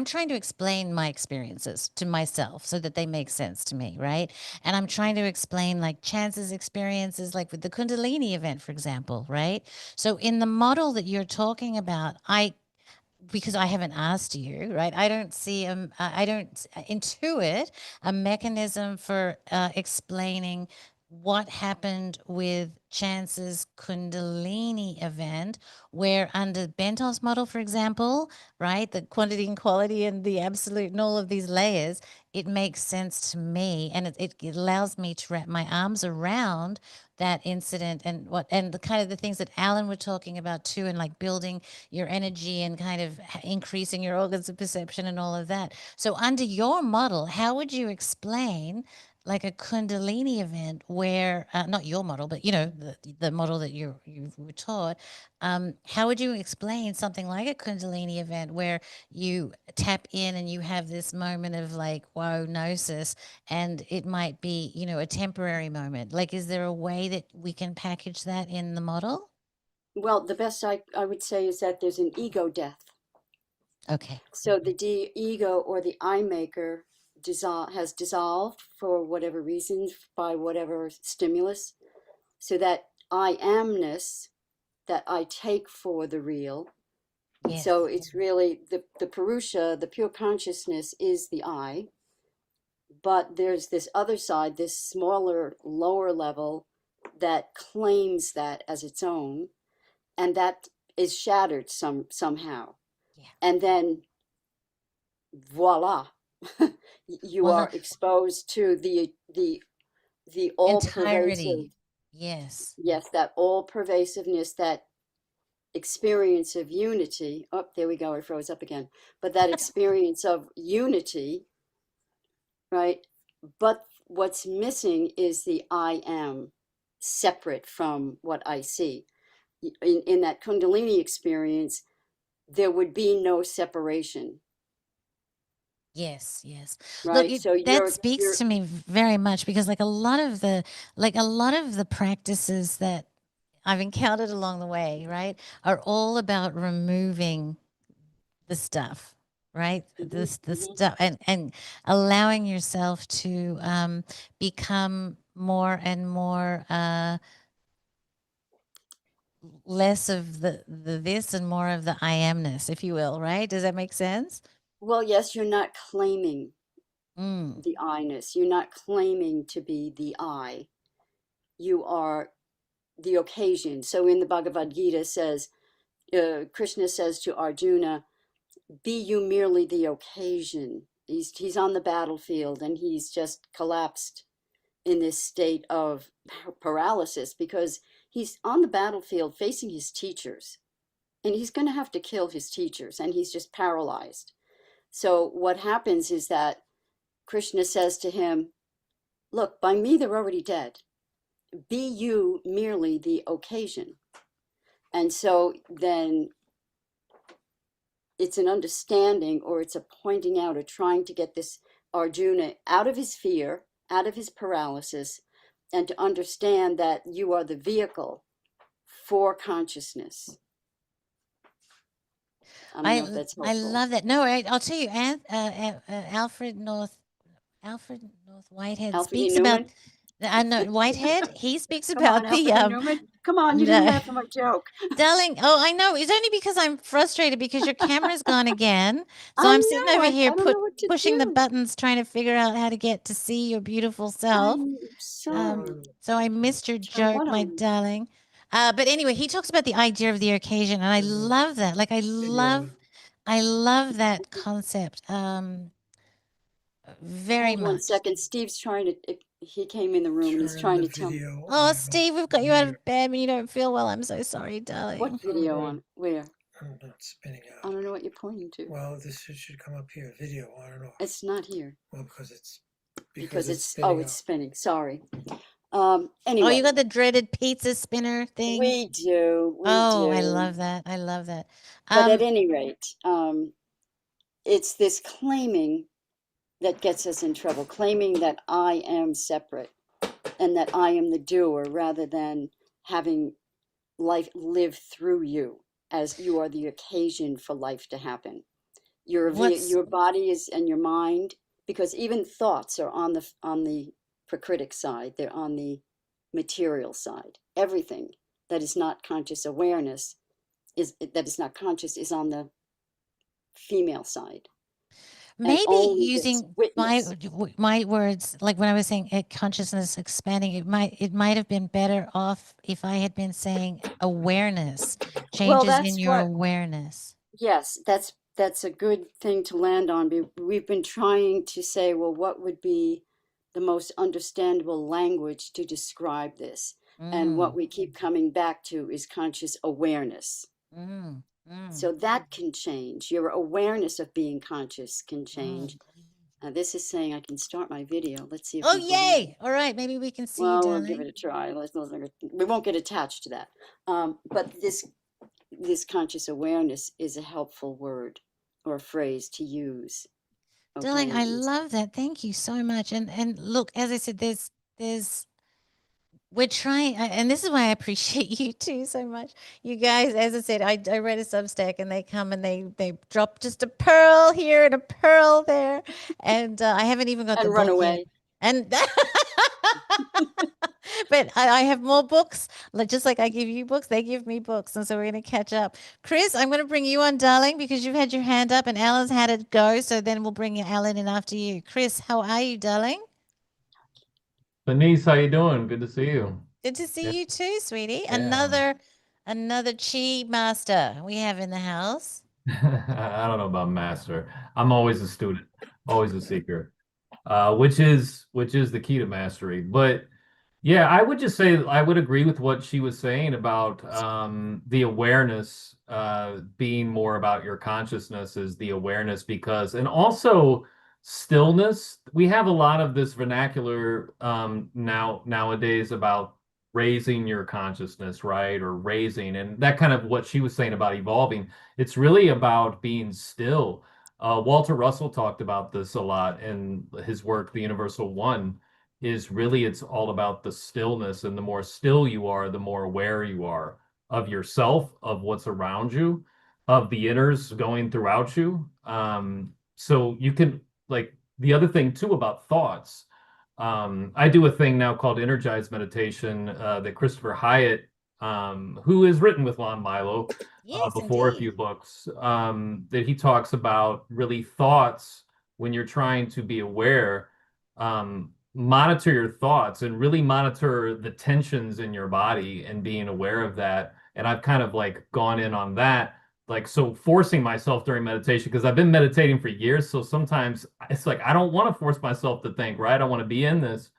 trying to explain my experiences to myself so that they make sense to me, right? And I'm trying to explain like Chance's experiences, like with the Kundalini event, for example, right? So in the model that you're talking about, because I haven't asked you, right? I don't see I don't intuit a mechanism for explaining what happened with Chance's Kundalini event, where under Bentov's model, for example, right, the quantity and quality and the absolute and all of these layers, it makes sense to me, and it allows me to wrap my arms around that incident and the kind of the things that Alan were talking about too, and like building your energy and kind of increasing your organs of perception and all of that. So under your model, how would you explain like a Kundalini event where not your model, but the model that you were taught? How would you explain something like a Kundalini event where you tap in and you have this moment of like wow gnosis, and it might be a temporary moment? Like, is there a way that we can package that in the model? Well, the best I would say is that there's an ego death. Okay. So the ego or the I maker has dissolved for whatever reasons by whatever stimulus. So that I amness that I take for the real. Yes. So it's really the Purusha, the pure consciousness is the I. But there's this other side, this smaller, lower level that claims that as its own, and that is shattered somehow. Yeah. And then voila, you Well, are exposed to the all pervasive, entirety. Yes. yes, that all pervasiveness, that experience of unity. Oh, there we go, I froze up again. But that experience of unity, right? But what's missing is the I am separate from what I see. In that Kundalini experience, there would be no separation, Yes, yes. Look, right? So that you're speaks to me very much because like a lot of the practices that I've encountered along the way, right, are all about removing the stuff, right? Mhm, The mhm. stuff and allowing yourself to become more and more less of the this and more of the I amness, if you will, right? Does that make sense? Well, yes, you're not claiming Mm. the I-ness. You're not claiming to be the I. You are the occasion. So in the Bhagavad Gita says, Krishna says to Arjuna, be you merely the occasion. He's on the battlefield and he's just collapsed in this state of paralysis because he's on the battlefield facing his teachers and he's going to have to kill his teachers and he's just paralyzed. So what happens is that Krishna says to him, look, by me, they're already dead. Be you merely the occasion. And so then it's an understanding or it's a pointing out or trying to get this Arjuna out of his fear, out of his paralysis, and to understand that you are the vehicle for consciousness. I don't know if that's I helpful. love that. No, I'll tell you, Alfred North Whitehead Alfred E. speaks about. Newman? No, Whitehead. He speaks Come on, about the Alfred E. Newman. Come on, you didn't no, laugh at my joke. darling. Oh, I know. It's only because I'm frustrated because your camera's gone again. So I I'm sitting know, over I here don't know what to pushing the do. buttons, trying to figure out how to get to see your beautiful self. I'm so So I missed your trying joke, what my on. darling. But anyway, he talks about the idea of the occasion, and I love that. Like, I love that concept very Hold one much. second. Steve's trying to, he came in the room and he's trying to tell me. Oh, Steve, we've got you out of bed when you don't feel well. I'm so sorry, darling. What video on? Where? I'm not spinning I out. don't know what you're pointing to. Well, this should come up here. Video. I don't know. It's not here. Well, because it's Oh, it's spinning. Sorry. Oh, Anyway, you got the dreaded pizza spinner thing? we do. Oh, I love that. I love that. But at any rate, it's this claiming that gets us in trouble, claiming that I am separate and that I am the doer rather than having life live through you as you are the occasion for life to happen. Your body is and your mind, because even thoughts are on the prakritic side, they're on the material side. Everything that is not conscious awareness is on the female side. Maybe using my words, like when I was saying consciousness expanding, it might have been better off if I had been saying awareness, changes in your awareness. Yes, that's a good thing to land on. We've been trying to say, well, what would be the most understandable language to describe this? And what we keep coming back to is conscious awareness. So that can change. Your awareness of being conscious can change. This is saying I can start my video. Let's see if Oh, yay! All right, maybe we can see you, darling. We'll give it a try. We won't get attached to that. But this conscious awareness is a helpful word or phrase to use. Okay? Darling, I love that. Thank you so much. And look, as I said, we're trying, and this is why I appreciate you too so much. You guys, as I said, I read a Substack, and they come and they drop just a pearl here and a pearl there, and I haven't even got the run book away. yet. And but I have more books. Just like I give you books, they give me books, and so we're going to catch up. Chris, I'm going to bring you on, darling, because you've had your hand up, and Alan's had it go. So then we'll bring Alan in after you. Chris, how are you, darling? Denise, how you doing? Good to see you. Good to see you too, sweetie. Yeah. Another chi master we have in the house. I don't know about master. I'm always a student, always a seeker, which is the key to mastery. But yeah, I would just say I would agree with what she was saying about the awareness being more about your consciousness is the awareness and also stillness. We have a lot of this vernacular nowadays about raising your consciousness, right? Or raising, and that kind of what she was saying about evolving. It's really about being still. Walter Russell talked about this a lot in his work, The Universal One, is really it's all about the stillness. And the more still you are, the more aware you are of yourself, of what's around you, of the inners going throughout you. So you can, like, the other thing too about thoughts. I do a thing now called energized meditation that Christopher Hyatt, who has written with Lon Milo before a few books, that he talks about really thoughts when you're trying to be aware. Monitor your thoughts and really monitor the tensions in your body and being aware of that. And I've kind of like gone in on that, like, so forcing myself during meditation, because I've been meditating for years. So sometimes it's like, I don't want to force myself to think, right? I want to be in this,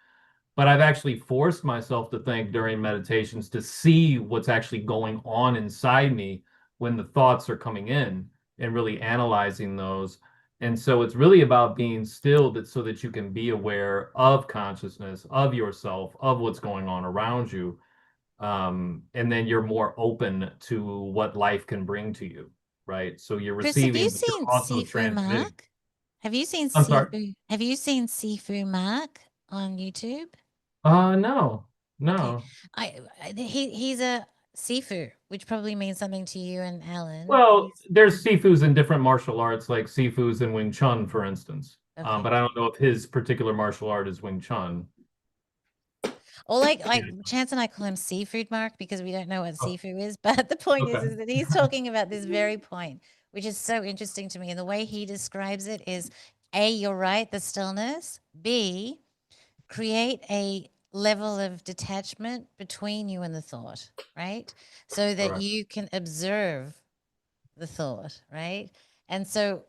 but I've actually forced myself to think during meditations to see what's actually going on inside me when the thoughts are coming in and really analyzing those. And so it's really about being still so that you can be aware of consciousness, of yourself, of what's going on around you. And then you're more open to what life can bring to you, right? So you're Chris, receiving, have you but you're seen also Sifu transmitting. Mark? Have you seen I'm Sifu? sorry? Have you seen Sifu Mark on YouTube? No. Okay. He's a Sifu, which probably means something to you and Alan. Well, there's Sifus in different martial arts, like Sifus in Wing Chun, for instance. Okay. But I don't know if his particular martial art is Wing Chun. Or like Chance and I call him Seafood Mark because we don't know what Sifu is. But the point is that he's talking about this very point, which is so interesting to me. And the way he describes it is A, you're right, the stillness. B, create a level of detachment between you and the thought, right? So that Correct. you can observe the thought, right? And so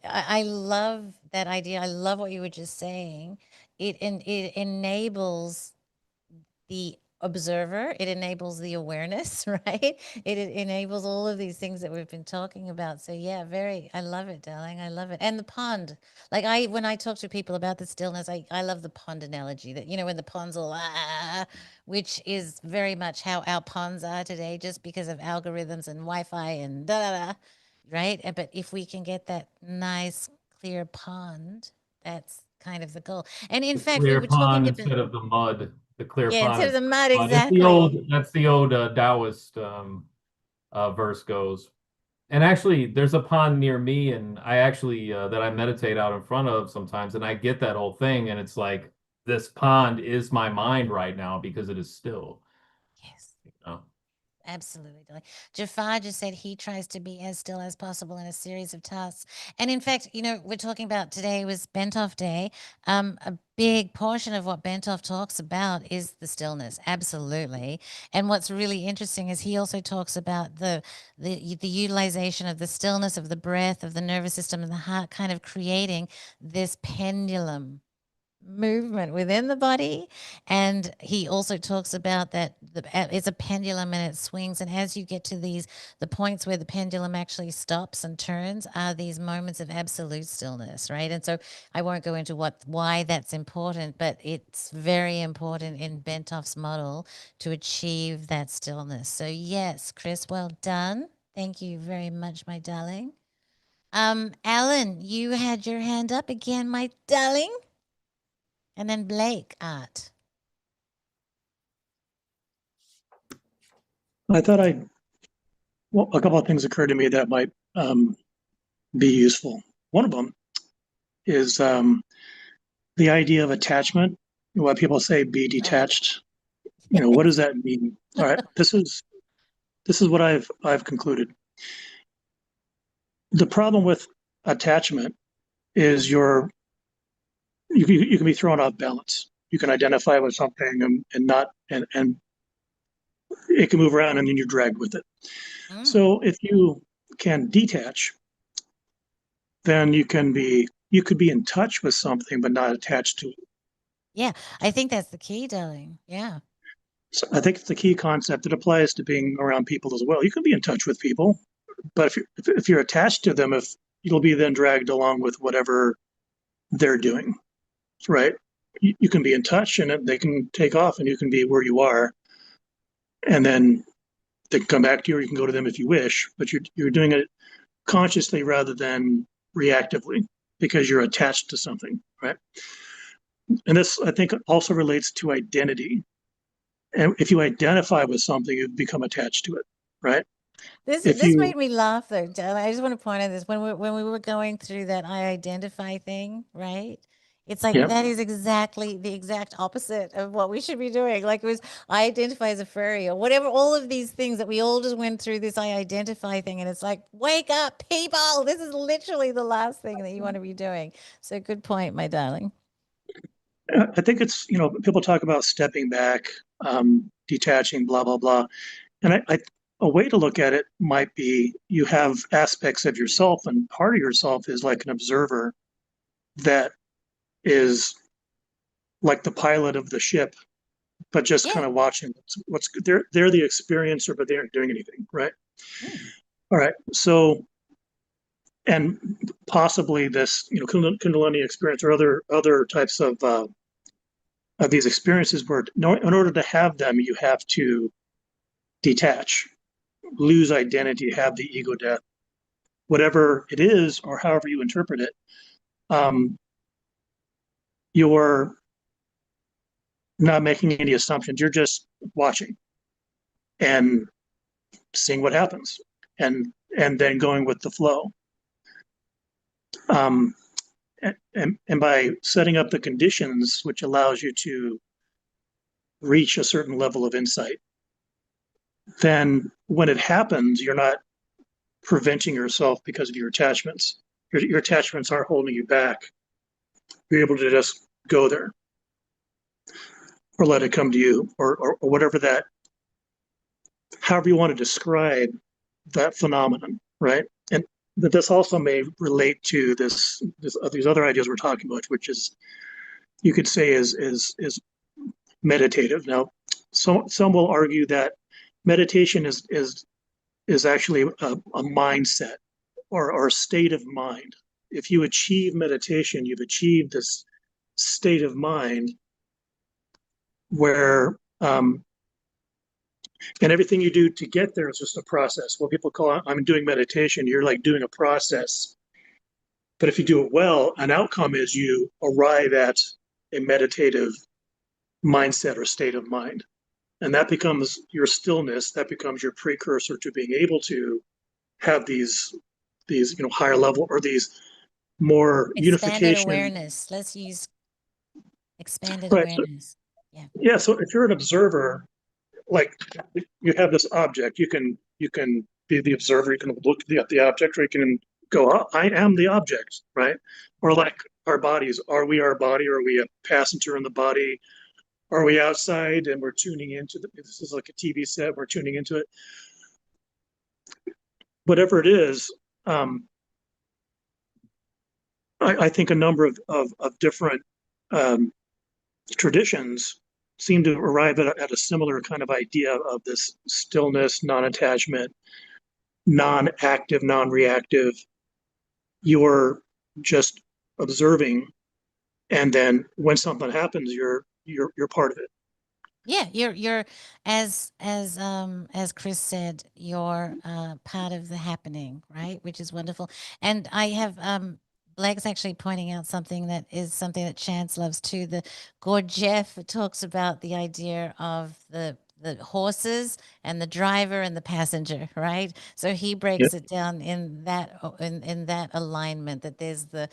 I love that idea. I love what you were just saying. It enables the observer, it enables the awareness, right? It enables all of these things that we've been talking about. So yeah, very, I love it, darling. I love it. And the pond, like when I talk to people about the stillness, I love the pond analogy that, when the ponds all, which is very much how our ponds are today, just because of algorithms and Wi-Fi and da da da, right? But if we can get that nice, clear pond, that's kind of the goal. And in The fact, we clear were pond talking about, instead of the mud. The clear yeah, pond instead of instead the of mud, the mud. exactly. That's the old Taoist verse goes. And actually, there's a pond near me, and I actually that I meditate out in front of sometimes, and I get that whole thing, and it's like this pond is my mind right now because it is still. Yes, You know? absolutely. Darling. Jafar just said he tries to be as still as possible in a series of tasks. And in fact, we're talking about today was Bentov Day. A big portion of what Bentov talks about is the stillness, absolutely. And what's really interesting is he also talks about the utilization of the stillness of the breath, of the nervous system, and the heart, kind of creating this pendulum movement within the body. And he also talks about that it's a pendulum and it swings, and as you get to the points where the pendulum actually stops and turns are these moments of absolute stillness, right? And so I won't go into why that's important, but it's very important in Bentov's model to achieve that stillness. So yes, Chris, well done. Thank you very much, my darling. Alan, you had your hand up again, my darling. And then Blake, art. I thought well, a couple of things occurred to me that might be useful. One of them is the idea of attachment. What people say, be detached. What does that mean? All right, this is what I've concluded. The problem with attachment is you can be thrown off balance. You can identify with something and not and it can move around and then you're dragged with it. So if you can detach, then you could be in touch with something but not attached to it. Yeah, I think that's the key, darling. Yeah. So I think it's the key concept. It applies to being around people as well. You can be in touch with people, but if you're attached to them, if you'll be then dragged along with whatever they're doing, right? You can be in touch and they can take off and you can be where you are, and then they can come back to you or you can go to them if you wish, but you're doing it consciously rather than reactively because you're attached to something, right? And this, I think, also relates to identity. And if you identify with something, you become attached to it, right? This made me laugh though, darling. I just want to point out this when we were going through that I identify thing, right? It's like Yep. that is exactly the exact opposite of what we should be doing. Like it was I identify as a furry or whatever, all of these things that we all just went through this I identify thing. And it's like, wake up, people. This is literally the last thing that you want to be doing. So good point, my darling. I think it's, people talk about stepping back, detaching, blah, blah, blah. And a way to look at it might be you have aspects of yourself, and part of yourself is like an observer that is like the pilot of the ship, but just kind of watching what's they're the experiencer, but they aren't doing anything, right? All right. So, and possibly this, Kundalini experience or other types of these experiences where in order to have them, you have to detach, lose identity, have the ego death, whatever it is, or however you interpret it. You're not making any assumptions. You're just watching and seeing what happens, and then going with the flow. And by setting up the conditions, which allows you to reach a certain level of insight, then when it happens, you're not preventing yourself because of your attachments. Your attachments aren't holding you back. You're able to just go there. or let it come to you, or whatever that, however you want to describe that phenomenon, right? And but this also may relate to these other ideas we're talking about, which is, you could say, is meditative. Now, some will argue that meditation is actually a mindset, or a state of mind. If you achieve meditation, you've achieved this state of mind where, and everything you do to get there is just a process. What people call, I'm doing meditation, you're like doing a process. But if you do it well, an outcome is you arrive at a meditative mindset or state of mind. And that becomes your stillness, that becomes your precursor to being able to have these higher level, or these more Expanded unification. awareness. Let's use expanded Right. awareness. Yeah. Yeah. So if you're an observer, like, you have this object, you can be the observer, you can look at the object, or you can go, oh, I am the object, right? Or like our bodies, are we our body? Or are we a passenger in the body? Are we outside and we're tuning into this is like a TV set, we're tuning into it. Whatever it is, I think a number of different traditions seem to arrive at a similar kind of idea of this stillness, non-attachment, non-active, non-reactive. You're just observing, and then when something happens, you're part of it. Yeah, you're as Chris said, you're part of the happening, right? Which is wonderful. And I have Blake's actually pointing out something that Chance loves too. The Gurdjieff talks about the idea of the horses and the driver and the passenger, right? So he breaks it down in that alignment, that there's the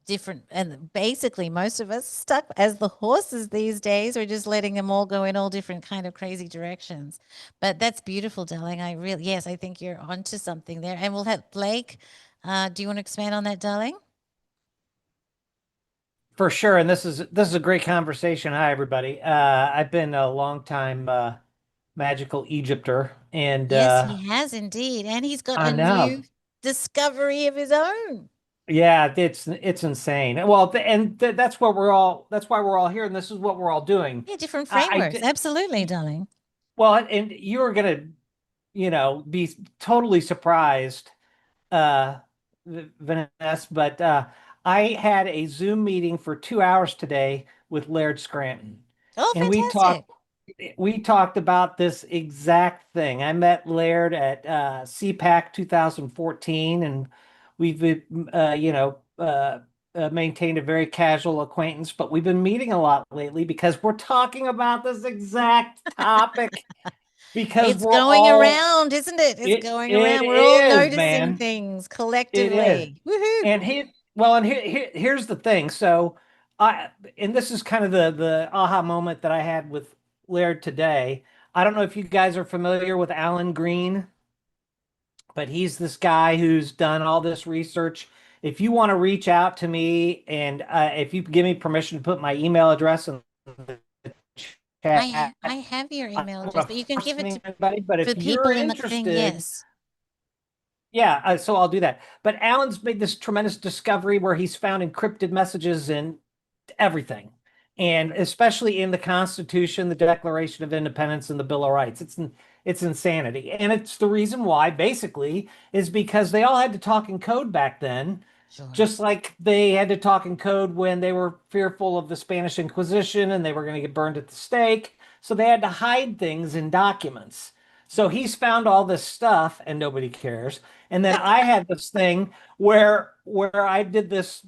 different, and basically most of us stuck as the horses these days. We're just letting them all go in all different kind of crazy directions. But that's beautiful, darling. Yes, I think you're onto something there. And we'll have Blake. Do you want to expand on that, darling? For sure. And this is a great conversation. Hi, everybody. I've been a long time magical Egypter, and Yes, he has indeed. And he's got I a know. new discovery of his own. Yeah, it's insane. Well, that's what that's why we're all here, and this is what we're all doing. Yeah, different I frameworks. Absolutely, darling. Well, and you are gonna, be totally surprised, uh, Vanessa, but I had a Zoom meeting for 2 hours today with Laird Scranton, Oh, and fantastic. we talked about this exact thing. I met Laird at CPAC 2014, and we've maintained a very casual acquaintance, but we've been meeting a lot lately because we're talking about this exact topic. Because It's we're going all around, isn't it? It's going it around. We're all is, noticing man. things It is. collectively. Woohoo. And here's the thing. So and this is kind of the aha moment that I had with Laird today. I don't know if you guys are familiar with Alan Green, but he's this guy who's done all this research. If you want to reach out to me, and if you give me permission to put my email address in the chat, I have your I email don't address, want but to you can force give it to anybody, but for if you're people in the thing. interested, Yes. yeah, so I'll do that. But Alan's made this tremendous discovery where he's found encrypted messages in everything, and especially in the Constitution, the Declaration of Independence, and the Bill of Rights. It's insanity, and it's the reason why, basically, is because they all had to talk in code back then, Sure. just like they had to talk in code when they were fearful of the Spanish Inquisition and they were going to get burned at the stake. So they had to hide things in documents. So he's found all this stuff and nobody cares. And then I had this thing where I did this,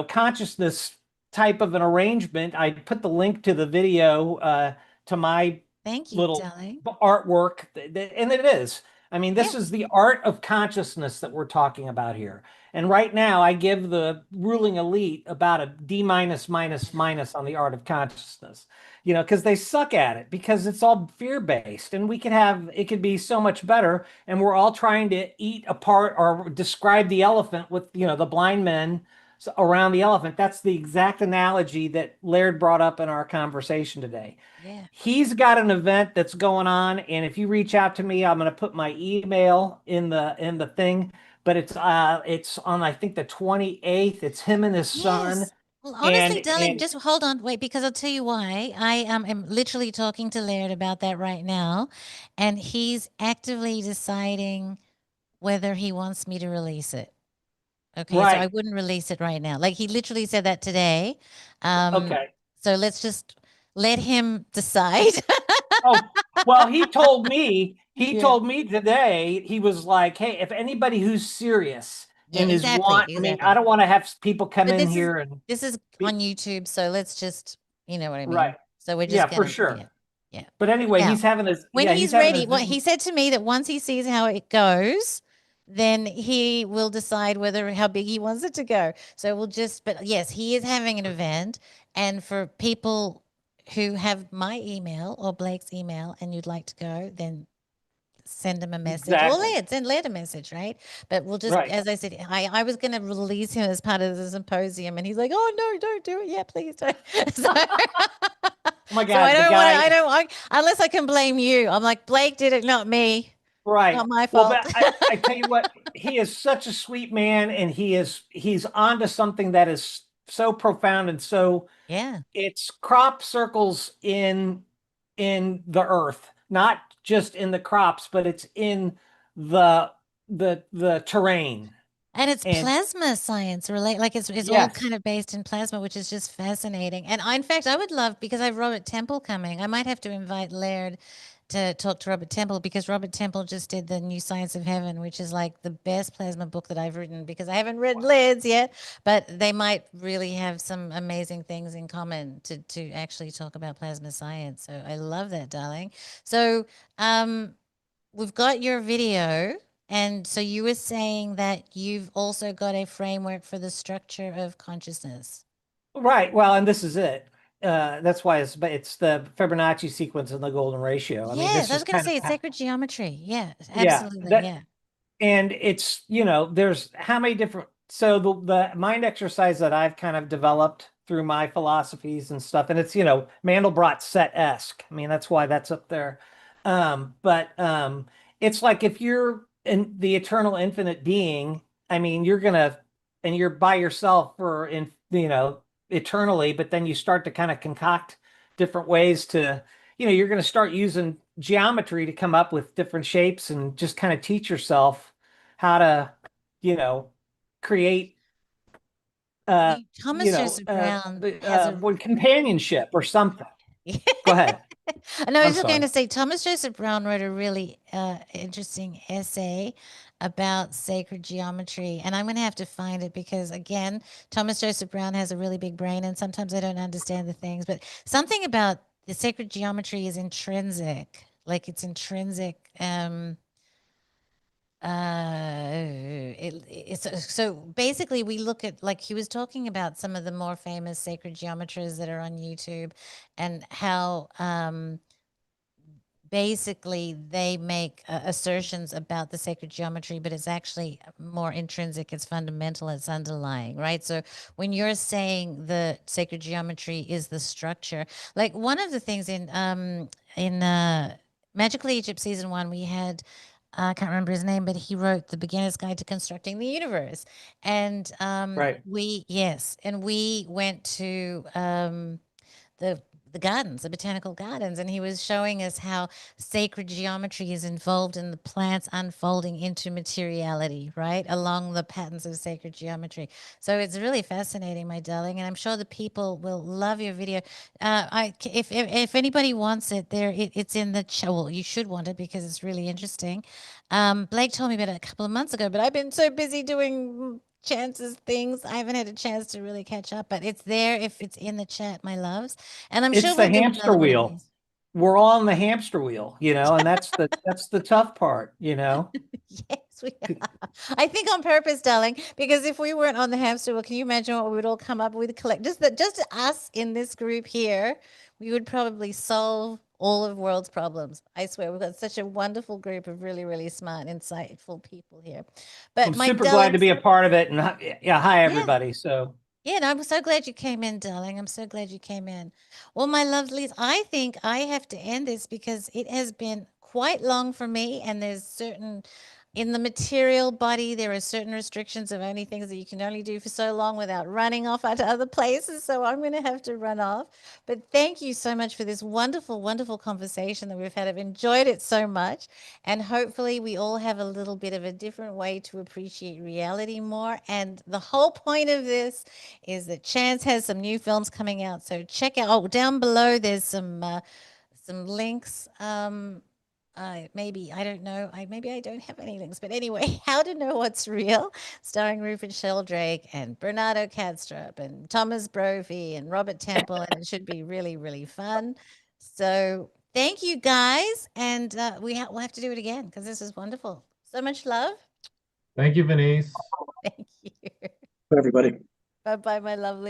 consciousness type of an arrangement. I put the link to the video to my Thank you, little darling. artwork, and it is. I mean, this Yeah. is the art of consciousness that we're talking about here. And right now, I give the ruling elite about a D minus minus minus on the art of consciousness, because they suck at it, because it's all fear based, and it could be so much better. And we're all trying to eat apart or describe the elephant with, the blind men around the elephant. That's the exact analogy that Laird brought up in our conversation today. Yeah. He's got an event that's going on, and if you reach out to me, I'm going to put my email in the thing. But it's on, I think, the 28th. It's him and his son. Yes. Well, honestly, darling, And just hold on, wait, because I'll tell you why. I am literally talking to Laird about that right now, and he's actively deciding whether he wants me to release it. Okay, so I right. wouldn't release it right now. Like he literally said that today. Okay. So let's just let him decide. Oh, well, he Yeah. told me today, he was like, hey, if anybody who's serious Yeah, and exactly, I mean, I exactly. don't want to have people come But in here and this is be on YouTube, so let's just, you know what I mean. right. So we're Yeah, just for gonna, sure. yeah, yeah. But anyway, Now, when he's he's having ready, his what he vision. said to me that once he sees how it goes, then he will decide whether how big he wants it to go. So we'll just, but yes, he is having an event, and for people who have my email or Blake's email and you'd like to go, then send him a message or Exactly. send Led a message, right? But we'll just, Right. as I said, I was going to release him as part of the symposium, and he's like, "Oh no, don't do it! Yeah, please don't." So, Oh my so I God, the don't want to. I guy. don't want unless I can blame you. I'm like, Blake did it, not me, Right. not my Well, fault. but I tell you what, he is such a sweet man, and he's onto something that is so profound and so Yeah, it's crop circles in the earth, not just in the crops, but it's in the the terrain. and it's And plasma science relate. Like it's all yes, kind of based in plasma, which is just fascinating. And in fact, I would love because I have Robert Temple coming. I might have to invite Laird to talk to Robert Temple because Robert Temple just did the New Science of Heaven, which is like the best plasma book that I've written because I haven't read Laird's yet, but they might really have some amazing things in common to actually talk about plasma science. So I love that, darling. So we've got your video. And so you were saying that you've also got a framework for the structure of consciousness. right. Well, and this is it. That's why it's the Fibonacci sequence and the golden ratio. I mean, Yes, this I is was going to kind of say it's sacred geometry. Yeah, yeah, absolutely. that Yeah. and it's there's how many different so the mind exercise that I've kind of developed through my philosophies and stuff, and it's Mandelbrot set-esque. I mean, that's why that's up there. But it's like if you're in the eternal infinite being, I mean, you're by yourself for eternally, but then you start to kind of concoct different ways to you're going to start using geometry to come up with different shapes and just kind of teach yourself how to, you know, create, Thomas Joseph Brown has a what companionship or something. Go ahead. no, I I'm was just going sorry. to say Thomas Joseph Brown wrote a really interesting essay about sacred geometry, and I'm going to have to find it because again, Thomas Joseph Brown has a really big brain, and sometimes I don't understand the things, but something about the sacred geometry is intrinsic, like it's intrinsic. It's so basically we look at like he was talking about some of the more famous sacred geometries that are on YouTube and how basically they make assertions about the sacred geometry, but it's actually more intrinsic, it's fundamental, it's underlying, right? So when you're saying the sacred geometry is the structure, like one of the things in Magical Egypt season 1 we had I can't remember his name, but he wrote The Beginner's Guide to Constructing the Universe. And Right. we went to the the gardens, the botanical gardens, and he was showing us how sacred geometry is involved in the plants unfolding into materiality, right, along the patterns of sacred geometry. So it's really fascinating, my darling, and I'm sure the people will love your video. If anybody wants it, it's in the chat. Well, you should want it because it's really interesting. Blake told me about it a couple of months ago, but I've been so busy doing chances things. I haven't had a chance to really catch up, but it's there if it's in the chat, my loves. And I'm It's sure the we'll do hamster another one of wheel. these. We're all on the hamster wheel, and that's the tough part. Yes, we are. I think on purpose, darling, because if we weren't on the hamster wheel, can you imagine what we would all come up with? Collect just us in this group here, we would probably solve all of world's problems. I swear, we've got such a wonderful group of really, really smart, insightful people here. But I'm my super glad to darlings, be a part of it. And yeah, hi yeah. everybody. So Yeah, no, I'm so glad you came in, darling. I'm so glad you came in. Well, my lovelies, I think I have to end this because it has been quite long for me, and there's certain in the material body, there are certain restrictions of only things that you can only do for so long without running off out to other places. So I'm going to have to run off. But thank you so much for this wonderful, wonderful conversation that we've had. I've enjoyed it so much. And hopefully, we all have a little bit of a different way to appreciate reality more. And the whole point of this is that Chance has some new films coming out. So check out. Oh, down below there's some links. Maybe I don't know. Maybe I don't have any links, but anyway, How to Know What's Real, starring Rupert Sheldrake and Bernardo Kastrup and Thomas Brophy and Robert Temple, and it should be really, really fun. So thank you guys, and we'll have to do it again because this is wonderful. So much love. Thank you, Venice. Thank you. Everybody. Bye bye, my lovely.